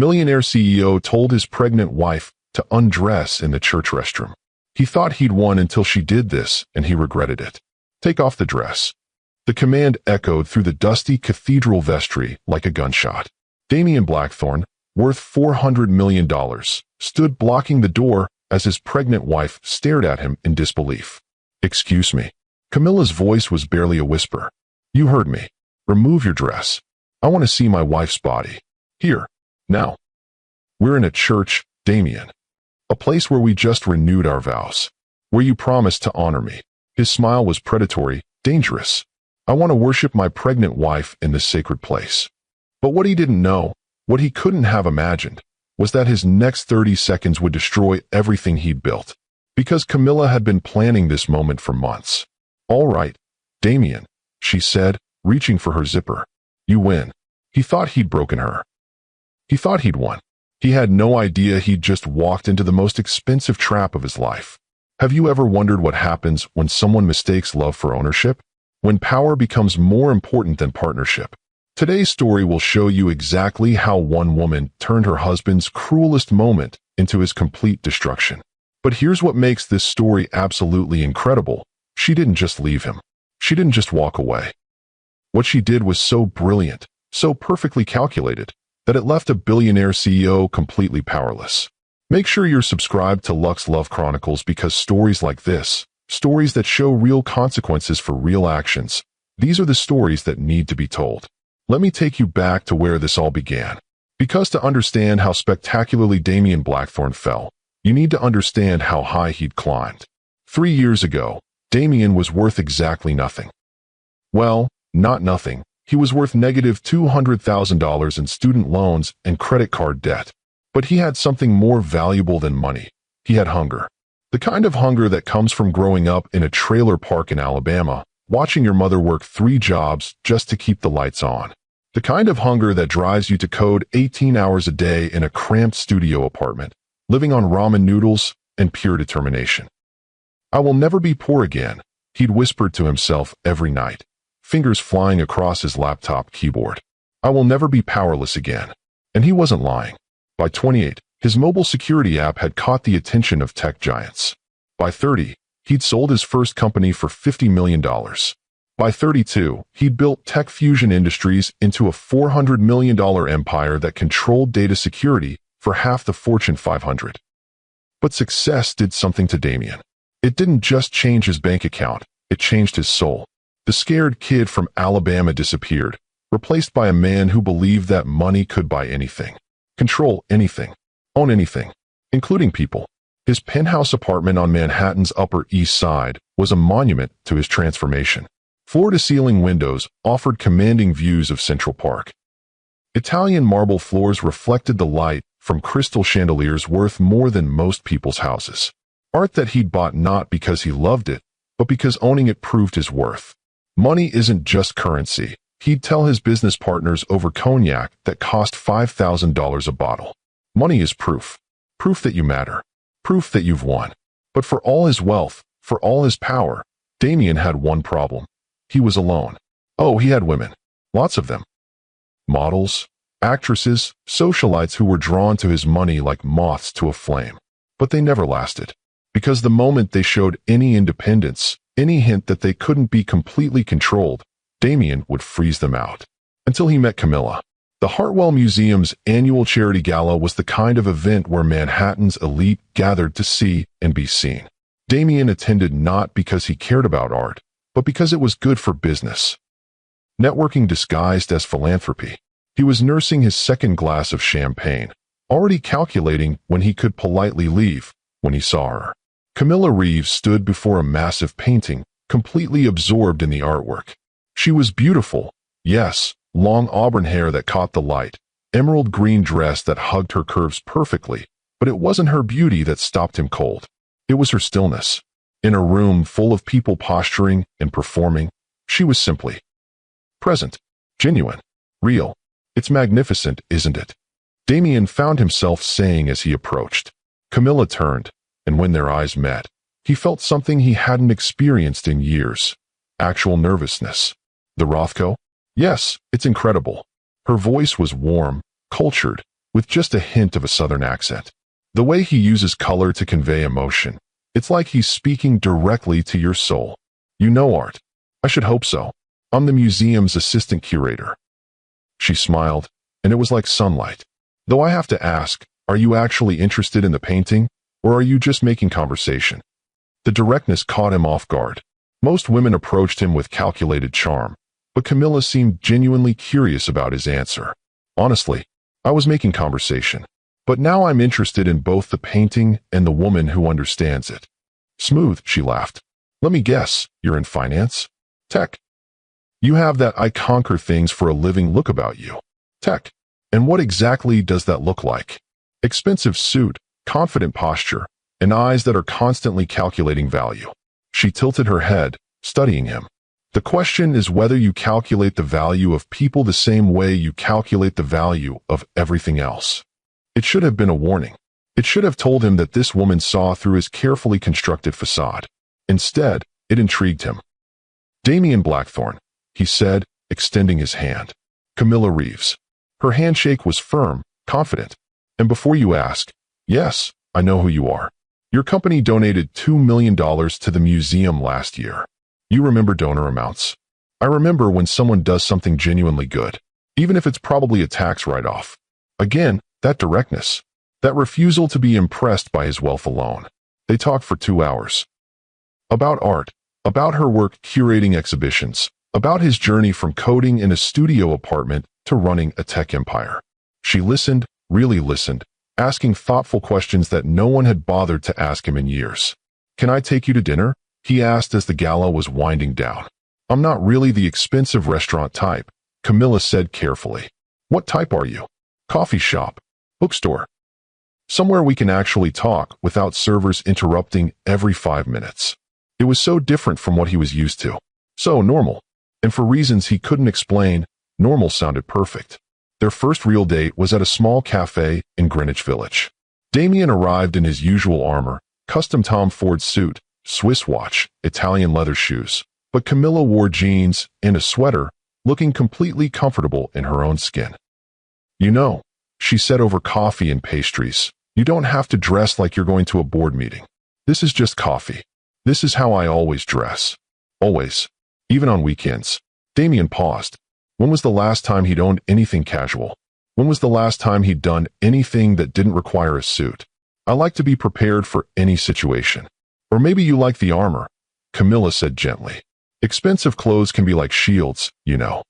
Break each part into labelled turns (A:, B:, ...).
A: Millionaire CEO told his pregnant wife to undress in the church restroom. He thought he'd won until she did this, and he regretted it. Take off the dress. The command echoed through the dusty cathedral vestry like a gunshot. Damien Blackthorne, worth $400 million, stood blocking the door as his pregnant wife stared at him in disbelief. "Excuse me." Camilla's voice was barely a whisper. "You heard me. Remove your dress. I want to see my wife's body. Here. Now." "We're in a church, Damien. A place where we just renewed our vows. Where you promised to honor me." His smile was predatory, dangerous. "I want to worship my pregnant wife in this sacred place." But what he didn't know, what he couldn't have imagined, was that his next 30 seconds would destroy everything he'd built. Because Camilla had been planning this moment for months. "All right, Damien," she said, reaching for her zipper. "You win." He thought he'd broken her. He thought he'd won. He had no idea he'd just walked into the most expensive trap of his life. Have you ever wondered what happens when someone mistakes love for ownership? When power becomes more important than partnership? Today's story will show you exactly how one woman turned her husband's cruelest moment into his complete destruction. But here's what makes this story absolutely incredible. She didn't just leave him. She didn't just walk away. What she did was so brilliant, so perfectly calculated, that it left a billionaire CEO completely powerless. Make sure you're subscribed to Lux Love Chronicles because stories like this, stories that show real consequences for real actions, these are the stories that need to be told. Let me take you back to where this all began. Because to understand how spectacularly Damien Blackthorne fell, you need to understand how high he'd climbed. 3 years ago, Damien was worth exactly nothing. Well, not nothing. He was worth negative $200,000 in student loans and credit card debt. But he had something more valuable than money. He had hunger. The kind of hunger that comes from growing up in a trailer park in Alabama, watching your mother work 3 jobs just to keep the lights on. The kind of hunger that drives you to code 18 hours a day in a cramped studio apartment, living on ramen noodles and pure determination. "I will never be poor again," he'd whispered to himself every night, fingers flying across his laptop keyboard. "I will never be powerless again." And he wasn't lying. By 28, his mobile security app had caught the attention of tech giants. By 30, he'd sold his first company for $50 million. By 32, he'd built Tech Fusion Industries into a $400 million empire that controlled data security for half the Fortune 500. But success did something to Damien. It didn't just change his bank account, it changed his soul. The scared kid from Alabama disappeared, replaced by a man who believed that money could buy anything, control anything, own anything, including people. His penthouse apartment on Manhattan's Upper East Side was a monument to his transformation. Floor-to-ceiling windows offered commanding views of Central Park. Italian marble floors reflected the light from crystal chandeliers worth more than most people's houses. Art that he'd bought not because he loved it, but because owning it proved his worth. Money isn't just currency, he'd tell his business partners over cognac that cost $5,000 a bottle. Money is proof. Proof that you matter. Proof that you've won. But for all his wealth, for all his power, Damien had one problem. He was alone. Oh, he had women. Lots of them. Models, actresses, socialites who were drawn to his money like moths to a flame. But they never lasted. Because the moment they showed any independence, any hint that they couldn't be completely controlled, Damien would freeze them out. Until he met Camilla. The Hartwell Museum's annual charity gala was the kind of event where Manhattan's elite gathered to see and be seen. Damien attended not because he cared about art, but because it was good for business. Networking disguised as philanthropy. He was nursing his second glass of champagne, already calculating when he could politely leave, when he saw her. Camilla Reeves stood before a massive painting, completely absorbed in the artwork. She was beautiful, yes, long auburn hair that caught the light, emerald green dress that hugged her curves perfectly, but it wasn't her beauty that stopped him cold. It was her stillness. In a room full of people posturing and performing, she was simply present, genuine, real. It's magnificent, isn't it? Damien found himself saying as he approached. Camilla turned, and when their eyes met, he felt something he hadn't experienced in years. Actual nervousness. The Rothko? Yes, it's incredible. Her voice was warm, cultured, with just a hint of a southern accent. The way he uses color to convey emotion, it's like he's speaking directly to your soul. You know art. I should hope so. I'm the museum's assistant curator. She smiled, and it was like sunlight. Though I have to ask, are you actually interested in the painting, or are you just making conversation? The directness caught him off guard. Most women approached him with calculated charm, but Camilla seemed genuinely curious about his answer. Honestly, I was making conversation, but now I'm interested in both the painting and the woman who understands it. Smooth, she laughed. Let me guess, you're in finance? Tech. You have that I conquer things for a living look about you. Tech. And what exactly does that look like? Expensive suit, confident posture, and eyes that are constantly calculating value. She tilted her head, studying him. The question is whether you calculate the value of people the same way you calculate the value of everything else. It should have been a warning. It should have told him that this woman saw through his carefully constructed facade. Instead, it intrigued him. Damien Blackthorne, he said, extending his hand. Camilla Reeves. Her handshake was firm, confident. And before you ask, yes, I know who you are. Your company donated $2 million to the museum last year. You remember donor amounts? I remember when someone does something genuinely good, even if it's probably a tax write-off. Again, that directness. That refusal to be impressed by his wealth alone. They talked for 2 hours. About art, about her work curating exhibitions, about his journey from coding in a studio apartment to running a tech empire. She listened, really listened, asking thoughtful questions that no one had bothered to ask him in years. Can I take you to dinner? He asked as the gala was winding down. I'm not really the expensive restaurant type, Camilla said carefully. What type are you? Coffee shop? Bookstore? Somewhere we can actually talk without servers interrupting every 5 minutes. It was so different from what he was used to. So normal. And for reasons he couldn't explain, normal sounded perfect. Their first real date was at a small cafe in Greenwich Village. Damien arrived in his usual armor, custom Tom Ford suit, Swiss watch, Italian leather shoes, but Camilla wore jeans and a sweater, looking completely comfortable in her own skin. You know, she said over coffee and pastries, you don't have to dress like you're going to a board meeting. This is just coffee. This is how I always dress. Always. Even on weekends. Damien paused. When was the last time he'd owned anything casual? When was the last time he'd done anything that didn't require a suit? I like to be prepared for any situation. Or maybe you like the armor, Camilla said gently. Expensive clothes can be like shields, you know.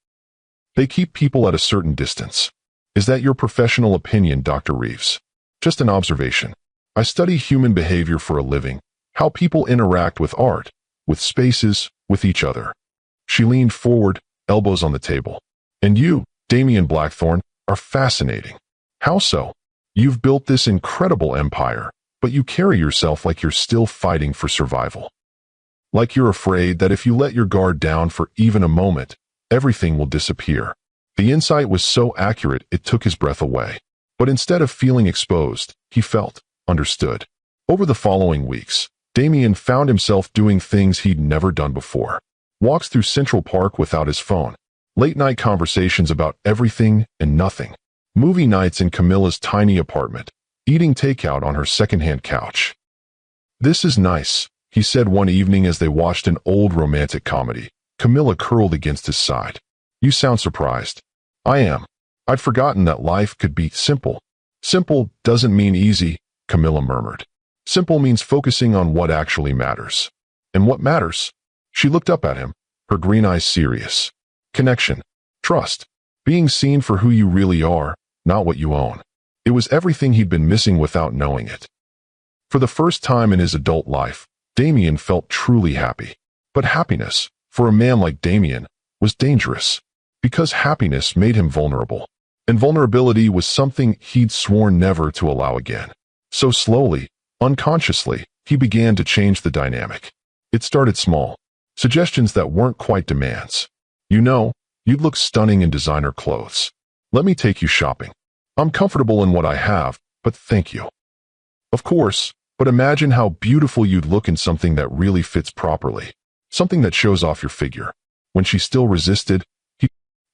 A: They keep people at a certain distance. Is that your professional opinion, Dr. Reeves? Just an observation. I study human behavior for a living, how people interact with art, with spaces, with each other. She leaned forward, elbows on the table. And you, Damien Blackthorne, are fascinating. How so? You've built this incredible empire, but you carry yourself like you're still fighting for survival. Like you're afraid that if you let your guard down for even a moment, everything will disappear. The insight was so accurate it took his breath away. But instead of feeling exposed, he felt understood. Over the following weeks, Damien found himself doing things he'd never done before. Walks through Central Park without his phone. Late-night conversations about everything and nothing. Movie nights in Camilla's tiny apartment. Eating takeout on her second-hand couch. This is nice, he said one evening as they watched an old romantic comedy. Camilla curled against his side. You sound surprised. I am. I'd forgotten that life could be simple. Simple doesn't mean easy, Camilla murmured. Simple means focusing on what actually matters. And what matters? She looked up at him, her green eyes serious. Connection. Trust. Being seen for who you really are, not what you own. It was everything he'd been missing without knowing it. For the first time in his adult life, Damien felt truly happy. But happiness, for a man like Damien, was dangerous. Because happiness made him vulnerable. And vulnerability was something he'd sworn never to allow again. So slowly, unconsciously, he began to change the dynamic. It started small. Suggestions that weren't quite demands. You know, you'd look stunning in designer clothes. Let me take you shopping. I'm comfortable in what I have, but thank you. Of course, but imagine how beautiful you'd look in something that really fits properly. Something that shows off your figure. When she still resisted,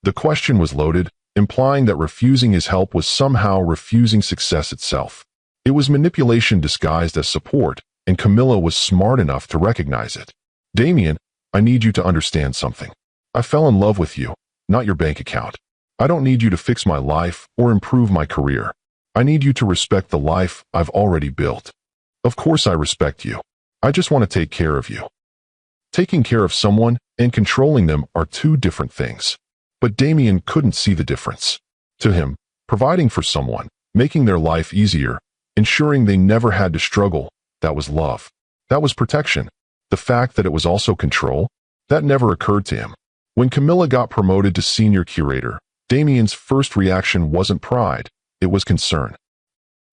A: the question was loaded, implying that refusing his help was somehow refusing success itself. It was manipulation disguised as support, and Camilla was smart enough to recognize it. Damien, I need you to understand something. I fell in love with you, not your bank account. I don't need you to fix my life or improve my career. I need you to respect the life I've already built. Of course I respect you. I just want to take care of you. Taking care of someone and controlling them are two different things. But Damien couldn't see the difference. To him, providing for someone, making their life easier, ensuring they never had to struggle, that was love. That was protection. The fact that it was also control, that never occurred to him. When Camilla got promoted to senior curator, Damien's first reaction wasn't pride, it was concern.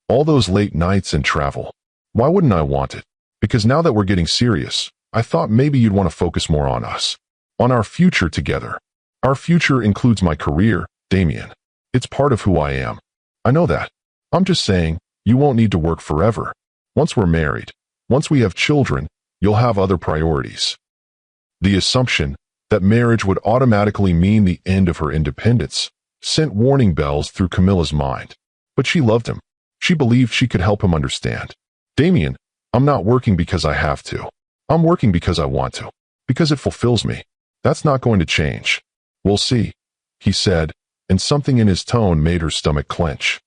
A: All those late nights and travel. Why wouldn't I want it? Because now that we're getting serious, I thought maybe you'd want to focus more on us. On our future together. Our future includes my career, Damien. It's part of who I am. I know that. I'm just saying, you won't need to work forever. Once we're married, once we have children, you'll have other priorities. The assumption that marriage would automatically mean the end of her independence sent warning bells through Camilla's mind. But she loved him. She believed she could help him understand. Damien, I'm not working because I have to. I'm working because I want to. Because it fulfills me. That's not going to change. We'll see, he said, and something in his tone made her stomach clench.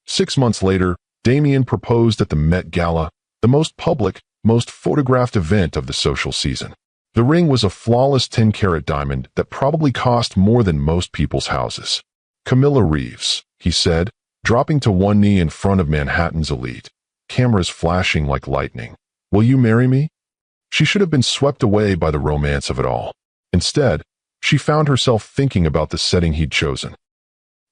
A: 6 months later, Damien proposed at the Met Gala, the most public, most photographed event of the social season. The ring was a flawless 10-carat diamond that probably cost more than most people's houses. Camilla Reeves, he said, dropping to one knee in front of Manhattan's elite, cameras flashing like lightning. Will you marry me? She should have been swept away by the romance of it all. Instead, she found herself thinking about the setting he'd chosen.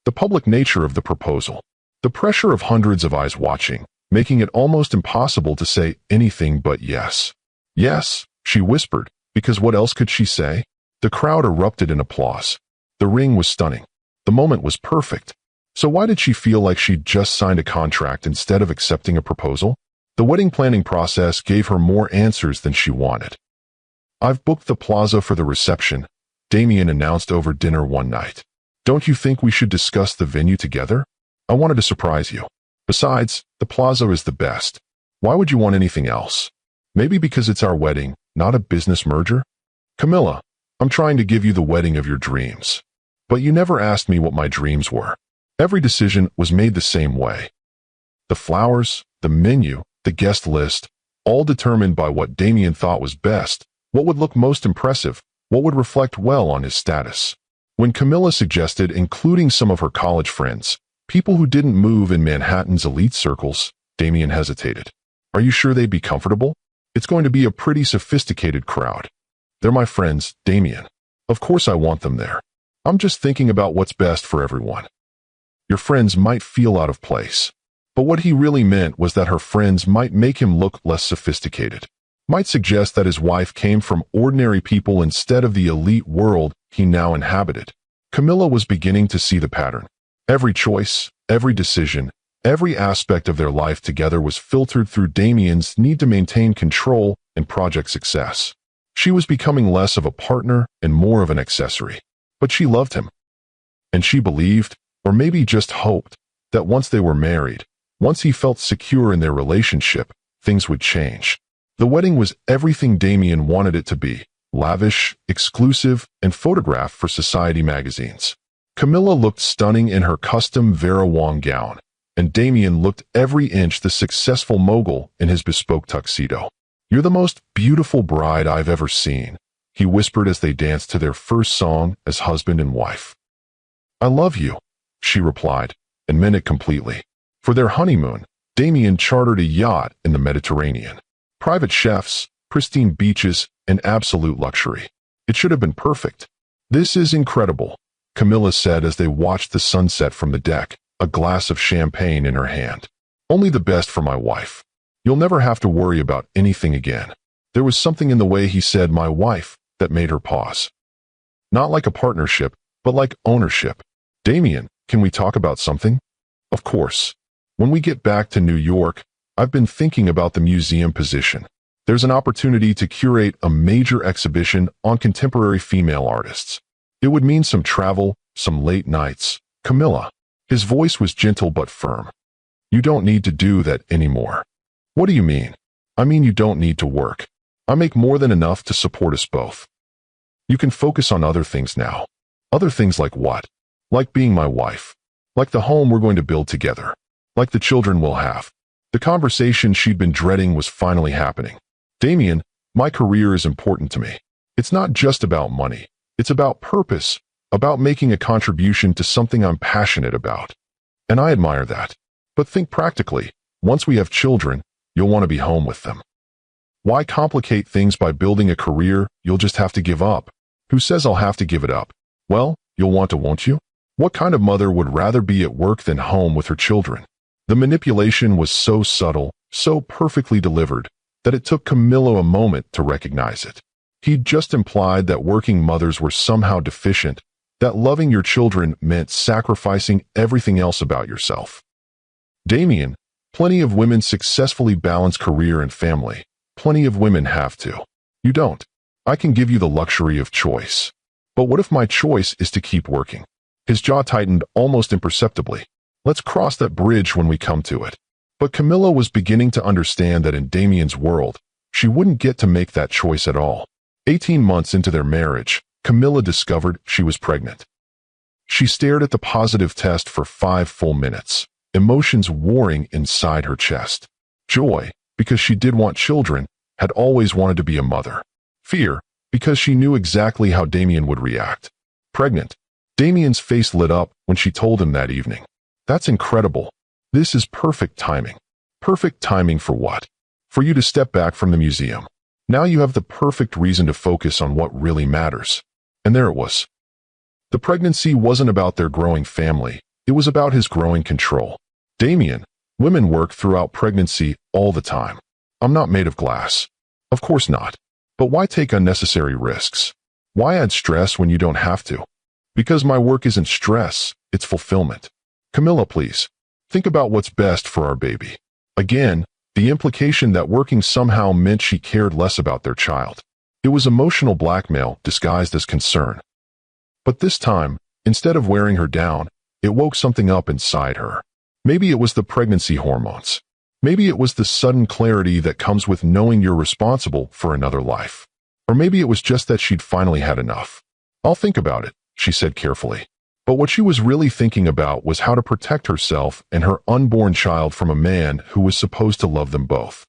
A: The public nature of the proposal. The pressure of hundreds of eyes watching, making it almost impossible to say anything but yes. Yes, she whispered, because what else could she say? The crowd erupted in applause. The ring was stunning. The moment was perfect. So why did she feel like she'd just signed a contract instead of accepting a proposal? The wedding planning process gave her more answers than she wanted. I've booked the plaza for the reception, Damien announced over dinner one night. Don't you think we should discuss the venue together? I wanted to surprise you. Besides, the plaza is the best. Why would you want anything else? Maybe because it's our wedding, not a business merger? Camilla, I'm trying to give you the wedding of your dreams. But you never asked me what my dreams were. Every decision was made the same way. The flowers, the menu, the guest list, all determined by what Damien thought was best, what would look most impressive, what would reflect well on his status. When Camilla suggested including some of her college friends, people who didn't move in Manhattan's elite circles, Damien hesitated. Are you sure they'd be comfortable? It's going to be a pretty sophisticated crowd. They're my friends, Damien. Of course I want them there. I'm just thinking about what's best for everyone. Your friends might feel out of place. But what he really meant was that her friends might make him look less sophisticated. Might suggest that his wife came from ordinary people instead of the elite world he now inhabited. Camilla was beginning to see the pattern. Every choice, every decision, every aspect of their life together was filtered through Damien's need to maintain control and project success. She was becoming less of a partner and more of an accessory. But she loved him. And she believed, or maybe just hoped, that once they were married, once he felt secure in their relationship, things would change. The wedding was everything Damien wanted it to be, lavish, exclusive, and photographed for society magazines. Camilla looked stunning in her custom Vera Wang gown, and Damien looked every inch the successful mogul in his bespoke tuxedo. You're the most beautiful bride I've ever seen, he whispered as they danced to their first song as husband and wife. I love you, she replied, and meant it completely. For their honeymoon, Damien chartered a yacht in the Mediterranean. Private chefs, pristine beaches, and absolute luxury. It should have been perfect. This is incredible, Camilla said as they watched the sunset from the deck, a glass of champagne in her hand. Only the best for my wife. You'll never have to worry about anything again. There was something in the way he said my wife that made her pause. Not like a partnership, but like ownership. Damien, can we talk about something? Of course. When we get back to New York, I've been thinking about the museum position. There's an opportunity to curate a major exhibition on contemporary female artists. It would mean some travel, some late nights, Camilla. His voice was gentle but firm. You don't need to do that anymore. What do you mean? I mean you don't need to work. I make more than enough to support us both. You can focus on other things now. Other things like what? Like being my wife. Like the home we're going to build together. Like the children we'll have. The conversation she'd been dreading was finally happening. Damien, my career is important to me. It's not just about money. It's about purpose, about making a contribution to something I'm passionate about. And I admire that. But think practically. Once we have children, you'll want to be home with them. Why complicate things by building a career you'll just have to give up? Who says I'll have to give it up? Well, you'll want to, won't you? What kind of mother would rather be at work than home with her children? The manipulation was so subtle, so perfectly delivered, that it took Camillo a moment to recognize it. He'd just implied that working mothers were somehow deficient, that loving your children meant sacrificing everything else about yourself. Damien, plenty of women successfully balance career and family. Plenty of women have to. You don't. I can give you the luxury of choice. But what if my choice is to keep working? His jaw tightened almost imperceptibly. Let's cross that bridge when we come to it. But Camilla was beginning to understand that in Damien's world, she wouldn't get to make that choice at all. 18 months into their marriage, Camilla discovered she was pregnant. She stared at the positive test for 5 full minutes, emotions warring inside her chest. Joy, because she did want children, had always wanted to be a mother. Fear, because she knew exactly how Damien would react. Pregnant. Damien's face lit up when she told him that evening. That's incredible. This is perfect timing. Perfect timing for what? For you to step back from the museum. Now you have the perfect reason to focus on what really matters. And there it was. The pregnancy wasn't about their growing family. It was about his growing control. Damien, women work throughout pregnancy all the time. I'm not made of glass. Of course not. But why take unnecessary risks? Why add stress when you don't have to? Because my work isn't stress, it's fulfillment. Camilla, please. Think about what's best for our baby. Again, the implication that working somehow meant she cared less about their child. It was emotional blackmail disguised as concern. But this time, instead of wearing her down, it woke something up inside her. Maybe it was the pregnancy hormones. Maybe it was the sudden clarity that comes with knowing you're responsible for another life. Or maybe it was just that she'd finally had enough. I'll think about it, she said carefully. But what she was really thinking about was how to protect herself and her unborn child from a man who was supposed to love them both.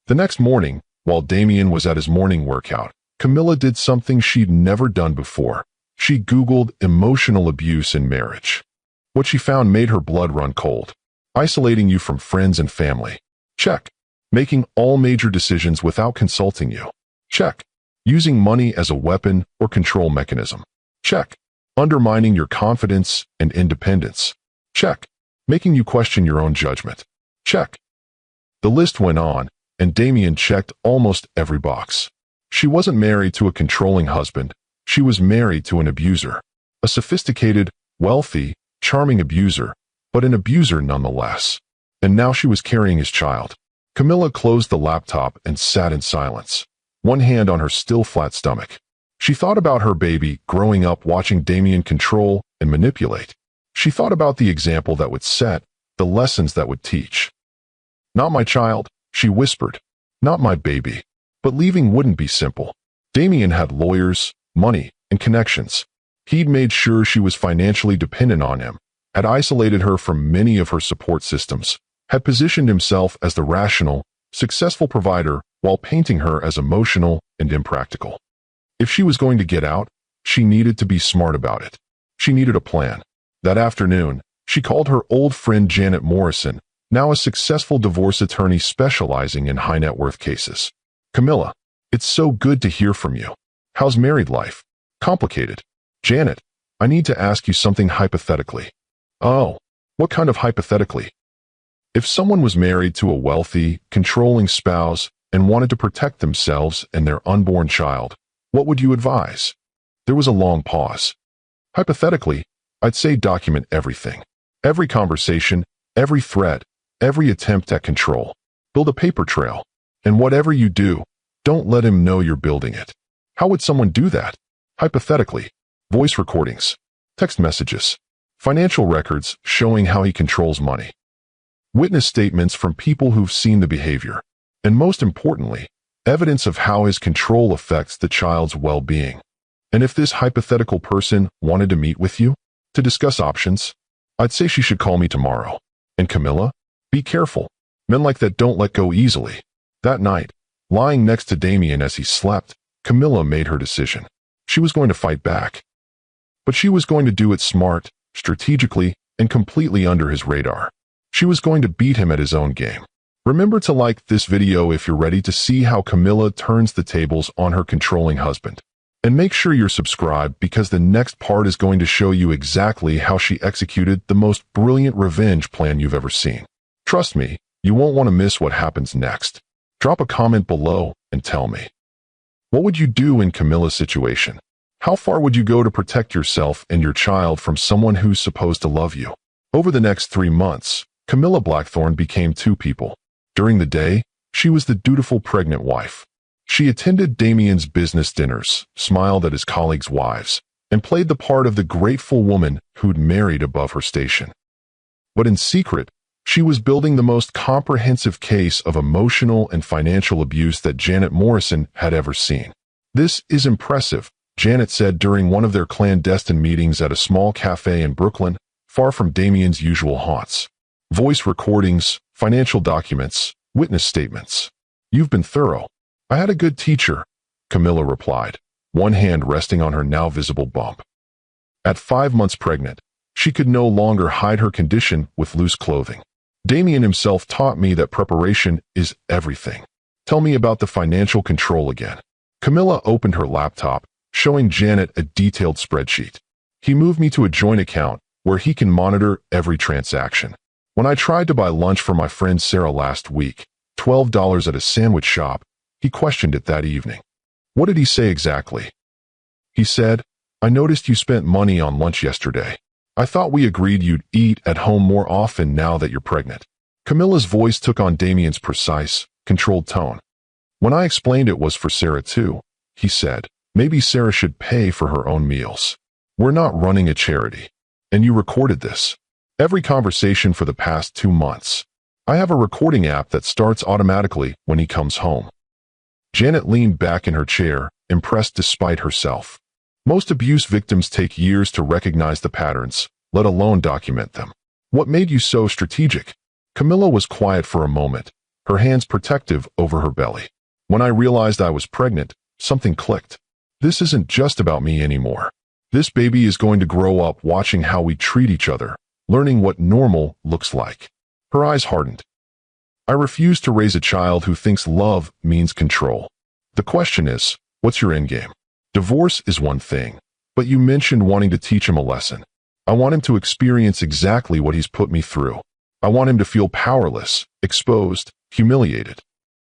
A: The next morning, while Damien was at his morning workout, Camilla did something she'd never done before. She Googled emotional abuse in marriage. What she found made her blood run cold. Isolating you from friends and family. Check. Making all major decisions without consulting you. Check. Using money as a weapon or control mechanism. Check. Undermining your confidence and independence. Check. Making you question your own judgment. Check. The list went on, and Damien checked almost every box. She wasn't married to a controlling husband. She was married to an abuser. A sophisticated, wealthy, charming abuser, but an abuser nonetheless. And now she was carrying his child. Camilla closed the laptop and sat in silence, one hand on her still flat stomach. She thought about her baby growing up watching Damien control and manipulate. She thought about the example that would set, the lessons that would teach. Not my child, she whispered. Not my baby. But leaving wouldn't be simple. Damien had lawyers, money, and connections. He'd made sure she was financially dependent on him, had isolated her from many of her support systems, had positioned himself as the rational, successful provider while painting her as emotional and impractical. If she was going to get out, she needed to be smart about it. She needed a plan. That afternoon, she called her old friend Janet Morrison, now a successful divorce attorney specializing in high-net-worth cases. Camilla, it's so good to hear from you. How's married life? Complicated. Janet, I need to ask you something hypothetically. Oh, what kind of hypothetically? If someone was married to a wealthy, controlling spouse and wanted to protect themselves and their unborn child, what would you advise? There was a long pause. Hypothetically, I'd say document everything. Every conversation, every thread, every attempt at control. Build a paper trail. And whatever you do, don't let him know you're building it. How would someone do that? Hypothetically, voice recordings, text messages, financial records showing how he controls money, witness statements from people who've seen the behavior, and most importantly, evidence of how his control affects the child's well-being. And if this hypothetical person wanted to meet with you to discuss options, I'd say she should call me tomorrow. And Camilla, be careful. Men like that don't let go easily. That night, lying next to Damien as he slept, Camilla made her decision. She was going to fight back. But she was going to do it smart, strategically, and completely under his radar. She was going to beat him at his own game. Remember to like this video if you're ready to see how Camilla turns the tables on her controlling husband. And make sure you're subscribed because the next part is going to show you exactly how she executed the most brilliant revenge plan you've ever seen. Trust me, you won't want to miss what happens next. Drop a comment below and tell me. What would you do in Camilla's situation? How far would you go to protect yourself and your child from someone who's supposed to love you? Over the next 3 months, Camilla Blackthorne became two people. During the day, she was the dutiful pregnant wife. She attended Damien's business dinners, smiled at his colleagues' wives, and played the part of the grateful woman who'd married above her station. But in secret, she was building the most comprehensive case of emotional and financial abuse that Janet Morrison had ever seen. "This is impressive," Janet said during one of their clandestine meetings at a small cafe in Brooklyn, far from Damien's usual haunts. "Voice recordings, financial documents, witness statements. You've been thorough." "I had a good teacher," Camilla replied, one hand resting on her now visible bump. At 5 months pregnant, she could no longer hide her condition with loose clothing. "Damien himself taught me that preparation is everything." "Tell me about the financial control again." Camilla opened her laptop, showing Janet a detailed spreadsheet. "He moved me to a joint account where he can monitor every transaction. When I tried to buy lunch for my friend Sarah last week, $12 at a sandwich shop, he questioned it that evening." "What did he say exactly?" "He said, 'I noticed you spent money on lunch yesterday. I thought we agreed you'd eat at home more often now that you're pregnant.'" Camilla's voice took on Damien's precise, controlled tone. "When I explained it was for Sarah too, he said, 'Maybe Sarah should pay for her own meals. We're not running a charity.' And you recorded this. Every conversation for the past 2 months. I have a recording app that starts automatically when he comes home." Janet leaned back in her chair, impressed despite herself. "Most abuse victims take years to recognize the patterns, let alone document them. What made you so strategic?" Camilla was quiet for a moment, her hands protective over her belly. "When I realized I was pregnant, something clicked. This isn't just about me anymore. This baby is going to grow up watching how we treat each other, learning what normal looks like." Her eyes hardened. "I refuse to raise a child who thinks love means control. The question is, what's your endgame? Divorce is one thing, but you mentioned wanting to teach him a lesson. I want him to experience exactly what he's put me through. I want him to feel powerless, exposed, humiliated."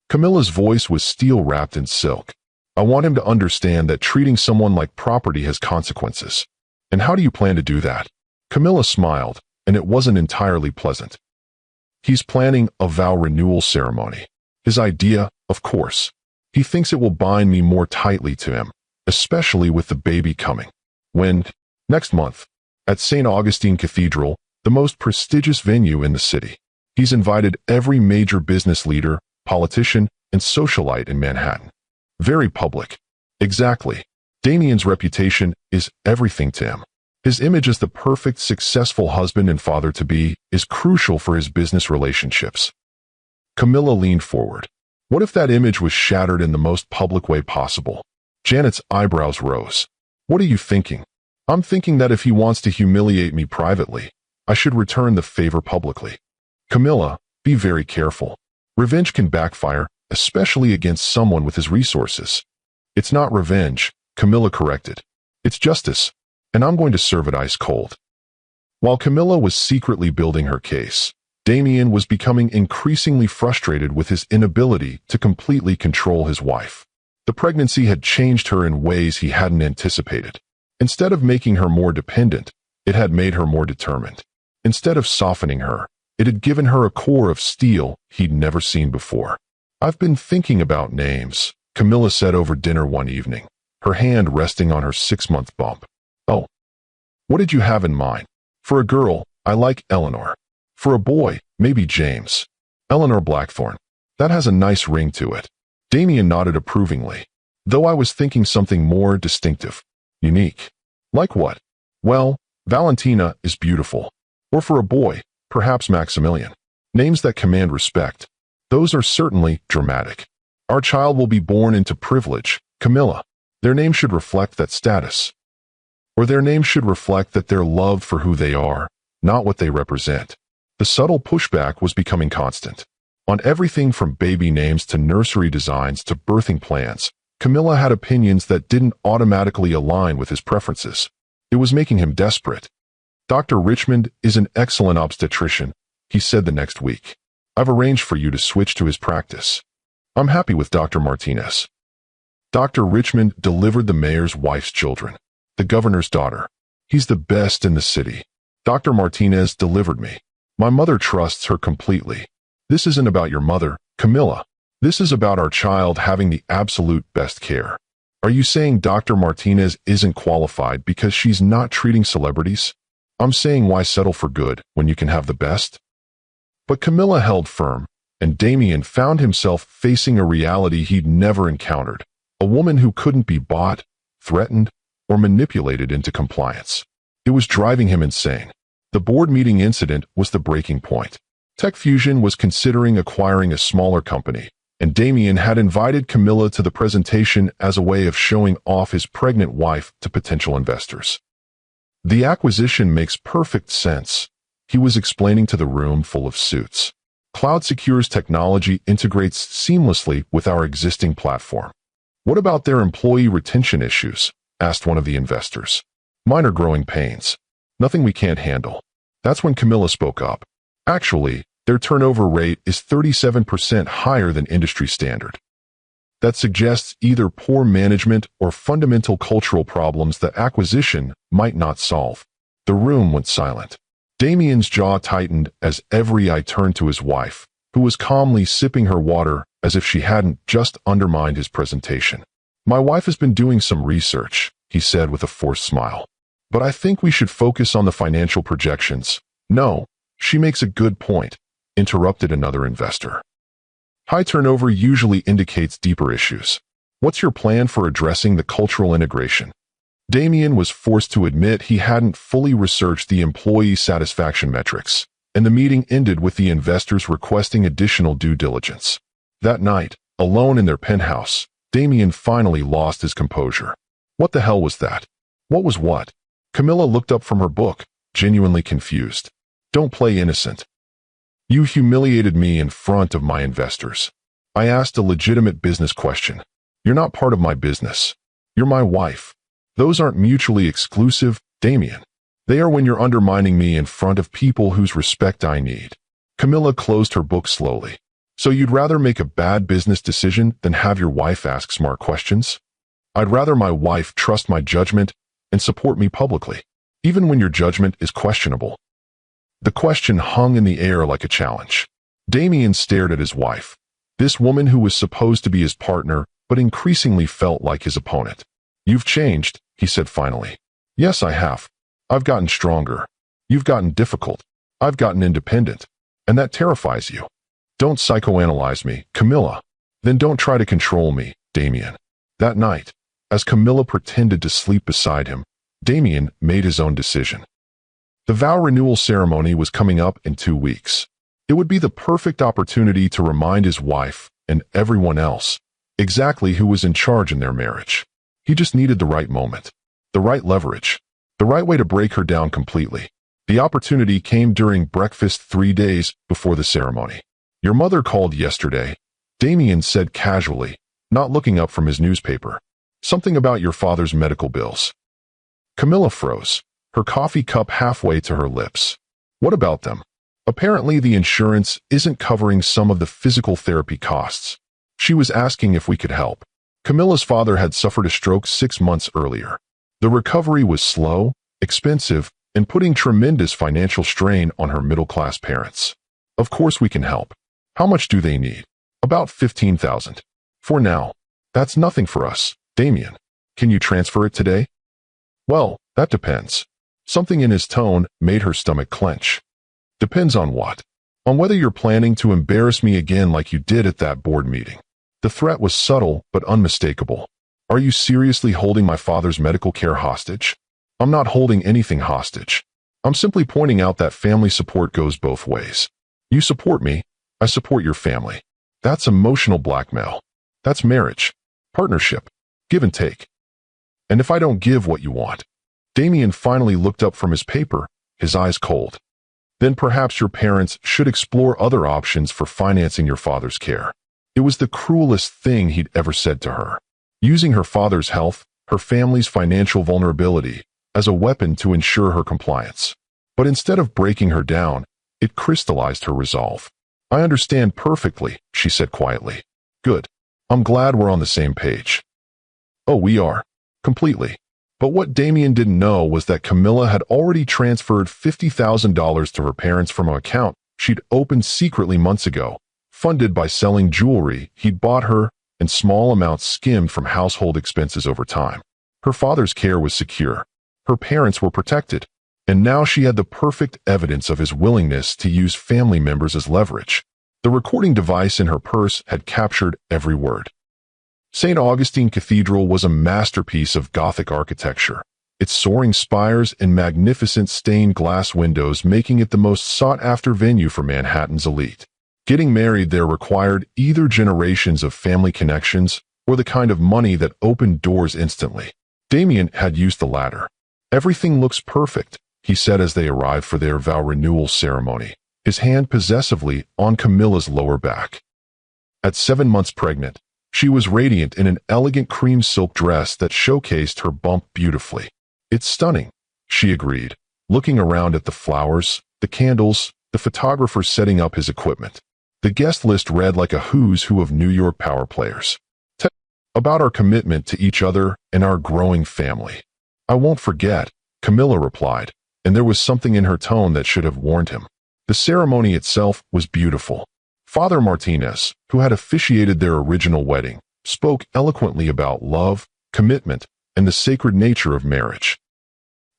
A: Camilla's voice was steel-wrapped in silk. "I want him to understand that treating someone like property has consequences." "And how do you plan to do that?" Camilla smiled, and it wasn't entirely pleasant. "He's planning a vow renewal ceremony. His idea, of course. He thinks it will bind me more tightly to him, especially with the baby coming. When? Next month. At St. Augustine Cathedral, the most prestigious venue in the city. He's invited every major business leader, politician, and socialite in Manhattan. Very public." "Exactly. Damien's reputation is everything to him. His image as the perfect, successful husband and father-to-be is crucial for his business relationships." Camilla leaned forward. "What if that image was shattered in the most public way possible?" Janet's eyebrows rose. "What are you thinking?" "I'm thinking that if he wants to humiliate me privately, I should return the favor publicly." "Camilla, be very careful. Revenge can backfire, especially against someone with his resources." "It's not revenge," Camilla corrected. "It's justice, and I'm going to serve it ice cold." While Camilla was secretly building her case, Damien was becoming increasingly frustrated with his inability to completely control his wife. The pregnancy had changed her in ways he hadn't anticipated. Instead of making her more dependent, it had made her more determined. Instead of softening her, it had given her a core of steel he'd never seen before. "I've been thinking about names," Camilla said over dinner one evening, her hand resting on her 6-month bump. "Oh, what did you have in mind?" For a girl, I like Eleanor. For a boy, maybe James. Eleanor Blackthorne. That has a nice ring to it. Damien nodded approvingly. Though I was thinking something more distinctive. Unique. Like what? Well, Valentina is beautiful. Or for a boy, perhaps Maximilian. Names that command respect. Those are certainly dramatic. Our child will be born into privilege, Camilla. Their name should reflect that status. Or their name should reflect that they're loved for who they are, not what they represent. The subtle pushback was becoming constant. On everything from baby names to nursery designs to birthing plans, Camilla had opinions that didn't automatically align with his preferences. It was making him desperate. Dr. Richmond is an excellent obstetrician, he said the next week. I've arranged for you to switch to his practice. I'm happy with Dr. Martinez. Dr. Richmond delivered the mayor's wife's children, the governor's daughter. He's the best in the city. Dr. Martinez delivered me. My mother trusts her completely. This isn't about your mother, Camilla. This is about our child having the absolute best care. Are you saying Dr. Martinez isn't qualified because she's not treating celebrities? I'm saying why settle for good when you can have the best? But Camilla held firm, and Damien found himself facing a reality he'd never encountered, a woman who couldn't be bought, threatened, or manipulated into compliance. It was driving him insane. The board meeting incident was the breaking point. Tech Fusion was considering acquiring a smaller company, and Damien had invited Camilla to the presentation as a way of showing off his pregnant wife to potential investors. The acquisition makes perfect sense, he was explaining to the room full of suits. Cloud Secure's technology integrates seamlessly with our existing platform. What about their employee retention issues? Asked one of the investors. Minor growing pains. Nothing we can't handle. That's when Camilla spoke up. Actually, their turnover rate is 37% higher than industry standard. That suggests either poor management or fundamental cultural problems that acquisition might not solve. The room went silent. Damien's jaw tightened as every eye turned to his wife, who was calmly sipping her water as if she hadn't just undermined his presentation. My wife has been doing some research, he said with a forced smile. But I think we should focus on the financial projections. No, she makes a good point, interrupted another investor. High turnover usually indicates deeper issues. What's your plan for addressing the cultural integration? Damien was forced to admit he hadn't fully researched the employee satisfaction metrics, and the meeting ended with the investors requesting additional due diligence. That night, alone in their penthouse, Damien finally lost his composure. What the hell was that? What was what? Camilla looked up from her book, genuinely confused. Don't play innocent. You humiliated me in front of my investors. I asked a legitimate business question. You're not part of my business. You're my wife. Those aren't mutually exclusive, Damien. They are when you're undermining me in front of people whose respect I need. Camilla closed her book slowly. So you'd rather make a bad business decision than have your wife ask smart questions? I'd rather my wife trust my judgment and support me publicly, even when your judgment is questionable. The question hung in the air like a challenge. Damien stared at his wife, this woman who was supposed to be his partner but increasingly felt like his opponent. You've changed, he said finally. Yes, I have. I've gotten stronger. You've gotten difficult. I've gotten independent. And that terrifies you. Don't psychoanalyze me, Camilla. Then don't try to control me, Damien. That night, as Camilla pretended to sleep beside him, Damien made his own decision. The vow renewal ceremony was coming up in 2 weeks. It would be the perfect opportunity to remind his wife and everyone else exactly who was in charge in their marriage. He just needed the right moment, the right leverage, the right way to break her down completely. The opportunity came during breakfast 3 days before the ceremony. Your mother called yesterday, Damien said casually, not looking up from his newspaper. Something about your father's medical bills. Camilla froze, her coffee cup halfway to her lips. What about them? Apparently the insurance isn't covering some of the physical therapy costs. She was asking if we could help. Camilla's father had suffered a stroke 6 months earlier. The recovery was slow, expensive, and putting tremendous financial strain on her middle-class parents. Of course we can help. How much do they need? About $15,000. For now. That's nothing for us, Damien. Can you transfer it today? Well, that depends. Something in his tone made her stomach clench. Depends on what? On whether you're planning to embarrass me again like you did at that board meeting. The threat was subtle but unmistakable. Are you seriously holding my father's medical care hostage? I'm not holding anything hostage. I'm simply pointing out that family support goes both ways. You support me, I support your family. That's emotional blackmail. That's marriage. Partnership. Give and take. And if I don't give what you want? Damien finally looked up from his paper, his eyes cold. Then perhaps your parents should explore other options for financing your father's care. It was the cruelest thing he'd ever said to her. Using her father's health, her family's financial vulnerability, as a weapon to ensure her compliance. But instead of breaking her down, it crystallized her resolve. I understand perfectly, she said quietly. Good. I'm glad we're on the same page. Oh, we are. Completely. But what Damien didn't know was that Camilla had already transferred $50,000 to her parents from an account she'd opened secretly months ago, funded by selling jewelry he'd bought her and small amounts skimmed from household expenses over time. Her father's care was secure. Her parents were protected. And now she had the perfect evidence of his willingness to use family members as leverage. The recording device in her purse had captured every word. St. Augustine Cathedral was a masterpiece of Gothic architecture, its soaring spires and magnificent stained glass windows making it the most sought-after venue for Manhattan's elite. Getting married there required either generations of family connections or the kind of money that opened doors instantly. Damien had used the latter. Everything looks perfect, he said as they arrived for their vow renewal ceremony, his hand possessively on Camilla's lower back. At 7 months pregnant, she was radiant in an elegant cream silk dress that showcased her bump beautifully. It's stunning, she agreed, looking around at the flowers, the candles, the photographer setting up his equipment. The guest list read like a who's who of New York power players. About our commitment to each other and our growing family. I won't forget, Camilla replied, and there was something in her tone that should have warned him. The ceremony itself was beautiful. Father Martinez, who had officiated their original wedding, spoke eloquently about love, commitment, and the sacred nature of marriage.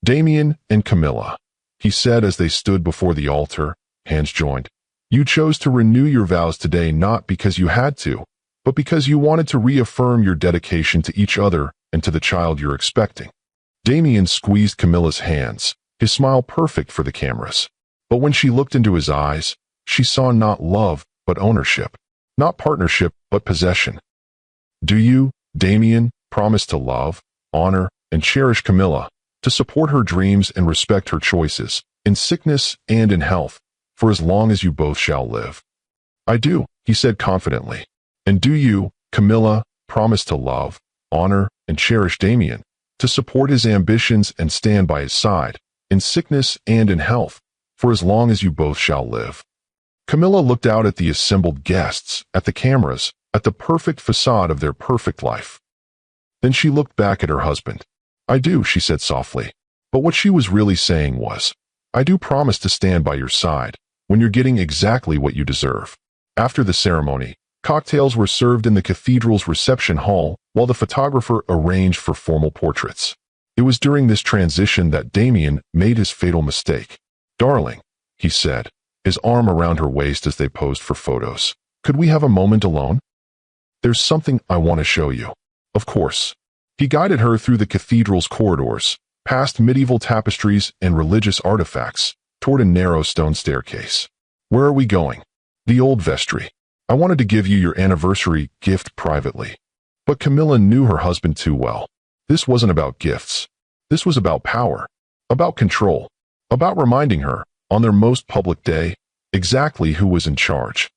A: Damien and Camilla, he said as they stood before the altar, hands joined. You chose to renew your vows today not because you had to, but because you wanted to reaffirm your dedication to each other and to the child you're expecting. Damien squeezed Camilla's hands, his smile perfect for the cameras. But when she looked into his eyes, she saw not love, but ownership. Not partnership, but possession. Do you, Damien, promise to love, honor, and cherish Camilla, to support her dreams and respect her choices, in sickness and in health, for as long as you both shall live? I do, he said confidently. And do you, Camilla, promise to love, honor, and cherish Damien, to support his ambitions and stand by his side, in sickness and in health, for as long as you both shall live? Camilla looked out at the assembled guests, at the cameras, at the perfect facade of their perfect life. Then she looked back at her husband. I do, she said softly. But what she was really saying was, I do promise to stand by your side, when you're getting exactly what you deserve. After the ceremony, cocktails were served in the cathedral's reception hall, while the photographer arranged for formal portraits. It was during this transition that Damien made his fatal mistake. Darling, he said, his arm around her waist as they posed for photos. Could we have a moment alone? There's something I want to show you. Of course. He guided her through the cathedral's corridors, past medieval tapestries and religious artifacts, toward a narrow stone staircase. Where are we going? The old vestry. I wanted to give you your anniversary gift privately. But Camilla knew her husband too well. This wasn't about gifts. This was about power, about control, about reminding her, on their most public day, exactly who was in charge.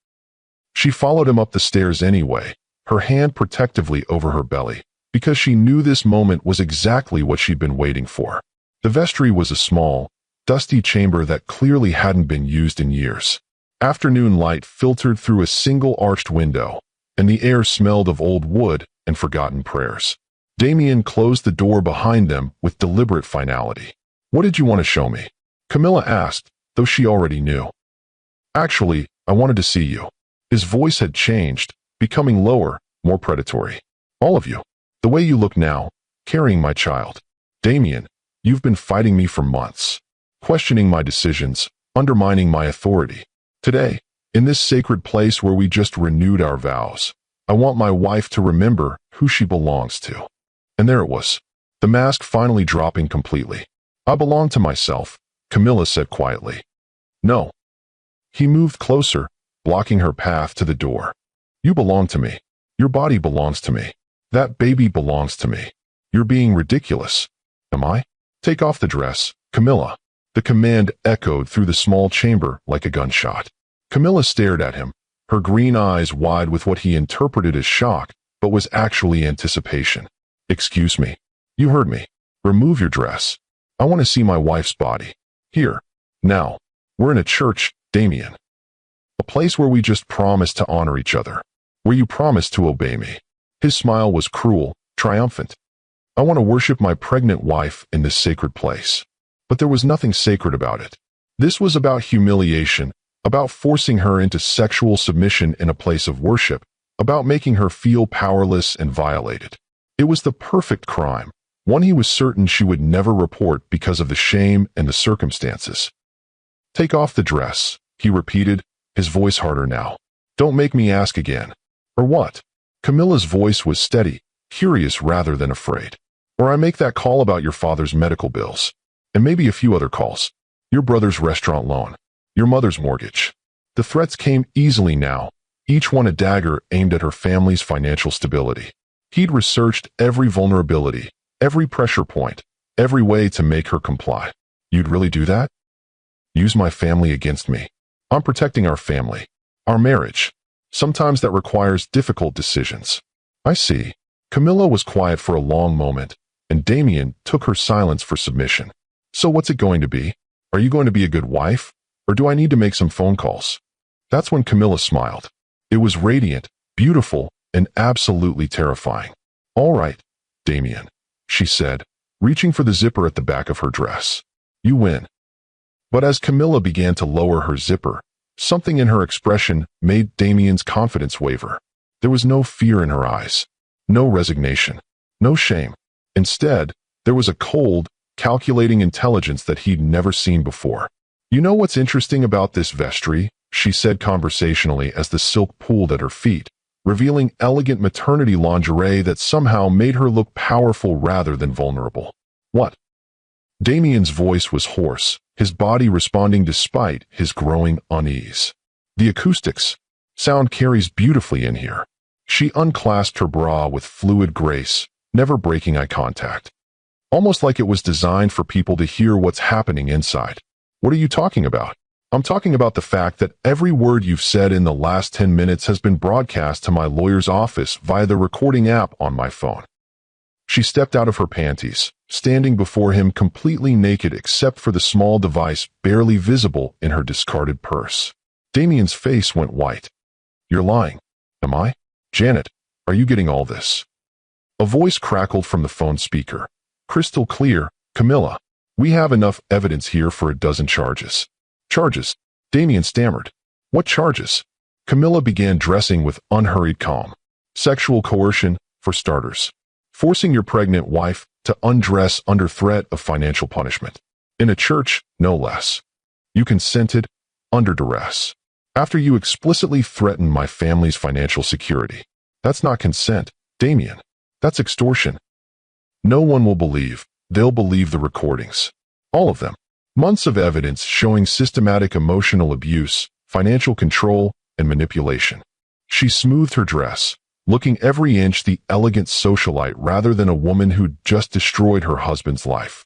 A: She followed him up the stairs anyway, her hand protectively over her belly, because she knew this moment was exactly what she'd been waiting for. The vestry was a small, dusty chamber that clearly hadn't been used in years. Afternoon light filtered through a single arched window, and the air smelled of old wood and forgotten prayers. Damien closed the door behind them with deliberate finality. What did you want to show me? Camilla asked, though she already knew. Actually, I wanted to see you. His voice had changed, becoming lower, more predatory. All of you. The way you look now, carrying my child. Damien, You've been fighting me for months, questioning my decisions, undermining my authority. Today, in this sacred place where we just renewed our vows, I want my wife to remember who she belongs to." And there it was, the mask finally dropping completely. "I belong to myself," Camilla said quietly. "No." He moved closer, blocking her path to the door. "You belong to me. Your body belongs to me. That baby belongs to me. You're being ridiculous." "Am I?" "Take off the dress, Camilla." The command echoed through the small chamber like a gunshot. Camilla stared at him, her green eyes wide with what he interpreted as shock, but was actually anticipation. "Excuse me. You heard me. Remove your dress. I want to see my wife's body. Here. Now. We're in a church, Damien. A place where we just promised to honor each other. Where you promised to obey me." His smile was cruel, triumphant. "I want to worship my pregnant wife in this sacred place." But there was nothing sacred about it. This was about humiliation, about forcing her into sexual submission in a place of worship, about making her feel powerless and violated. It was the perfect crime, one he was certain she would never report because of the shame and the circumstances. "Take off the dress," he repeated, his voice harder now. "Don't make me ask again." "Or what?" Camilla's voice was steady, curious rather than afraid. "Or I make that call about your father's medical bills. And maybe a few other calls. Your brother's restaurant loan. Your mother's mortgage." The threats came easily now, each one a dagger aimed at her family's financial stability. He'd researched every vulnerability, every pressure point, every way to make her comply. "You'd really do that? Use my family against me? I'm protecting our family, our marriage. Sometimes that requires difficult decisions." "I see." Camilla was quiet for a long moment, and Damien took her silence for submission. "So what's it going to be? Are you going to be a good wife? Or do I need to make some phone calls?" That's when Camilla smiled. It was radiant, beautiful, and absolutely terrifying. "All right, Damien," she said, reaching for the zipper at the back of her dress. "You win." But as Camilla began to lower her zipper, something in her expression made Damien's confidence waver. There was no fear in her eyes, no resignation, no shame. Instead, there was a cold, calculating intelligence that he'd never seen before. "You know what's interesting about this vestry?" she said conversationally as the silk pulled at her feet, revealing elegant maternity lingerie that somehow made her look powerful rather than vulnerable. "What?" Damien's voice was hoarse, his body responding despite his growing unease. "The acoustics. Sound carries beautifully in here." She unclasped her bra with fluid grace, never breaking eye contact. Almost like it was designed for people to hear what's happening inside. "What are you talking about?" "I'm talking about the fact that every word you've said in the last 10 minutes has been broadcast to my lawyer's office via the recording app on my phone." She stepped out of her panties, standing before him completely naked except for the small device barely visible in her discarded purse. Damien's face went white. "You're lying." "Am I?" "Janet, are you getting all this?" A voice crackled from the phone speaker. Crystal clear, "Camilla, we have enough evidence here for a dozen charges." "Charges?" Damien stammered. "What charges?" Camilla began dressing with unhurried calm. "Sexual coercion, for starters. Forcing your pregnant wife to undress under threat of financial punishment. In a church, no less. You consented, under duress. After you explicitly threatened my family's financial security. That's not consent, Damien. That's extortion. No one will believe. They'll believe the recordings. All of them. Months of evidence showing systematic emotional abuse, financial control, and manipulation." She smoothed her dress, looking every inch the elegant socialite rather than a woman who'd just destroyed her husband's life.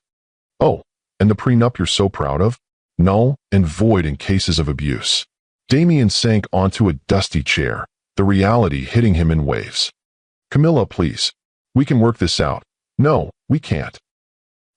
A: "Oh, and the prenup you're so proud of? Null and void in cases of abuse." Damien sank onto a dusty chair, the reality hitting him in waves. "Camilla, please. We can work this out." "No, we can't.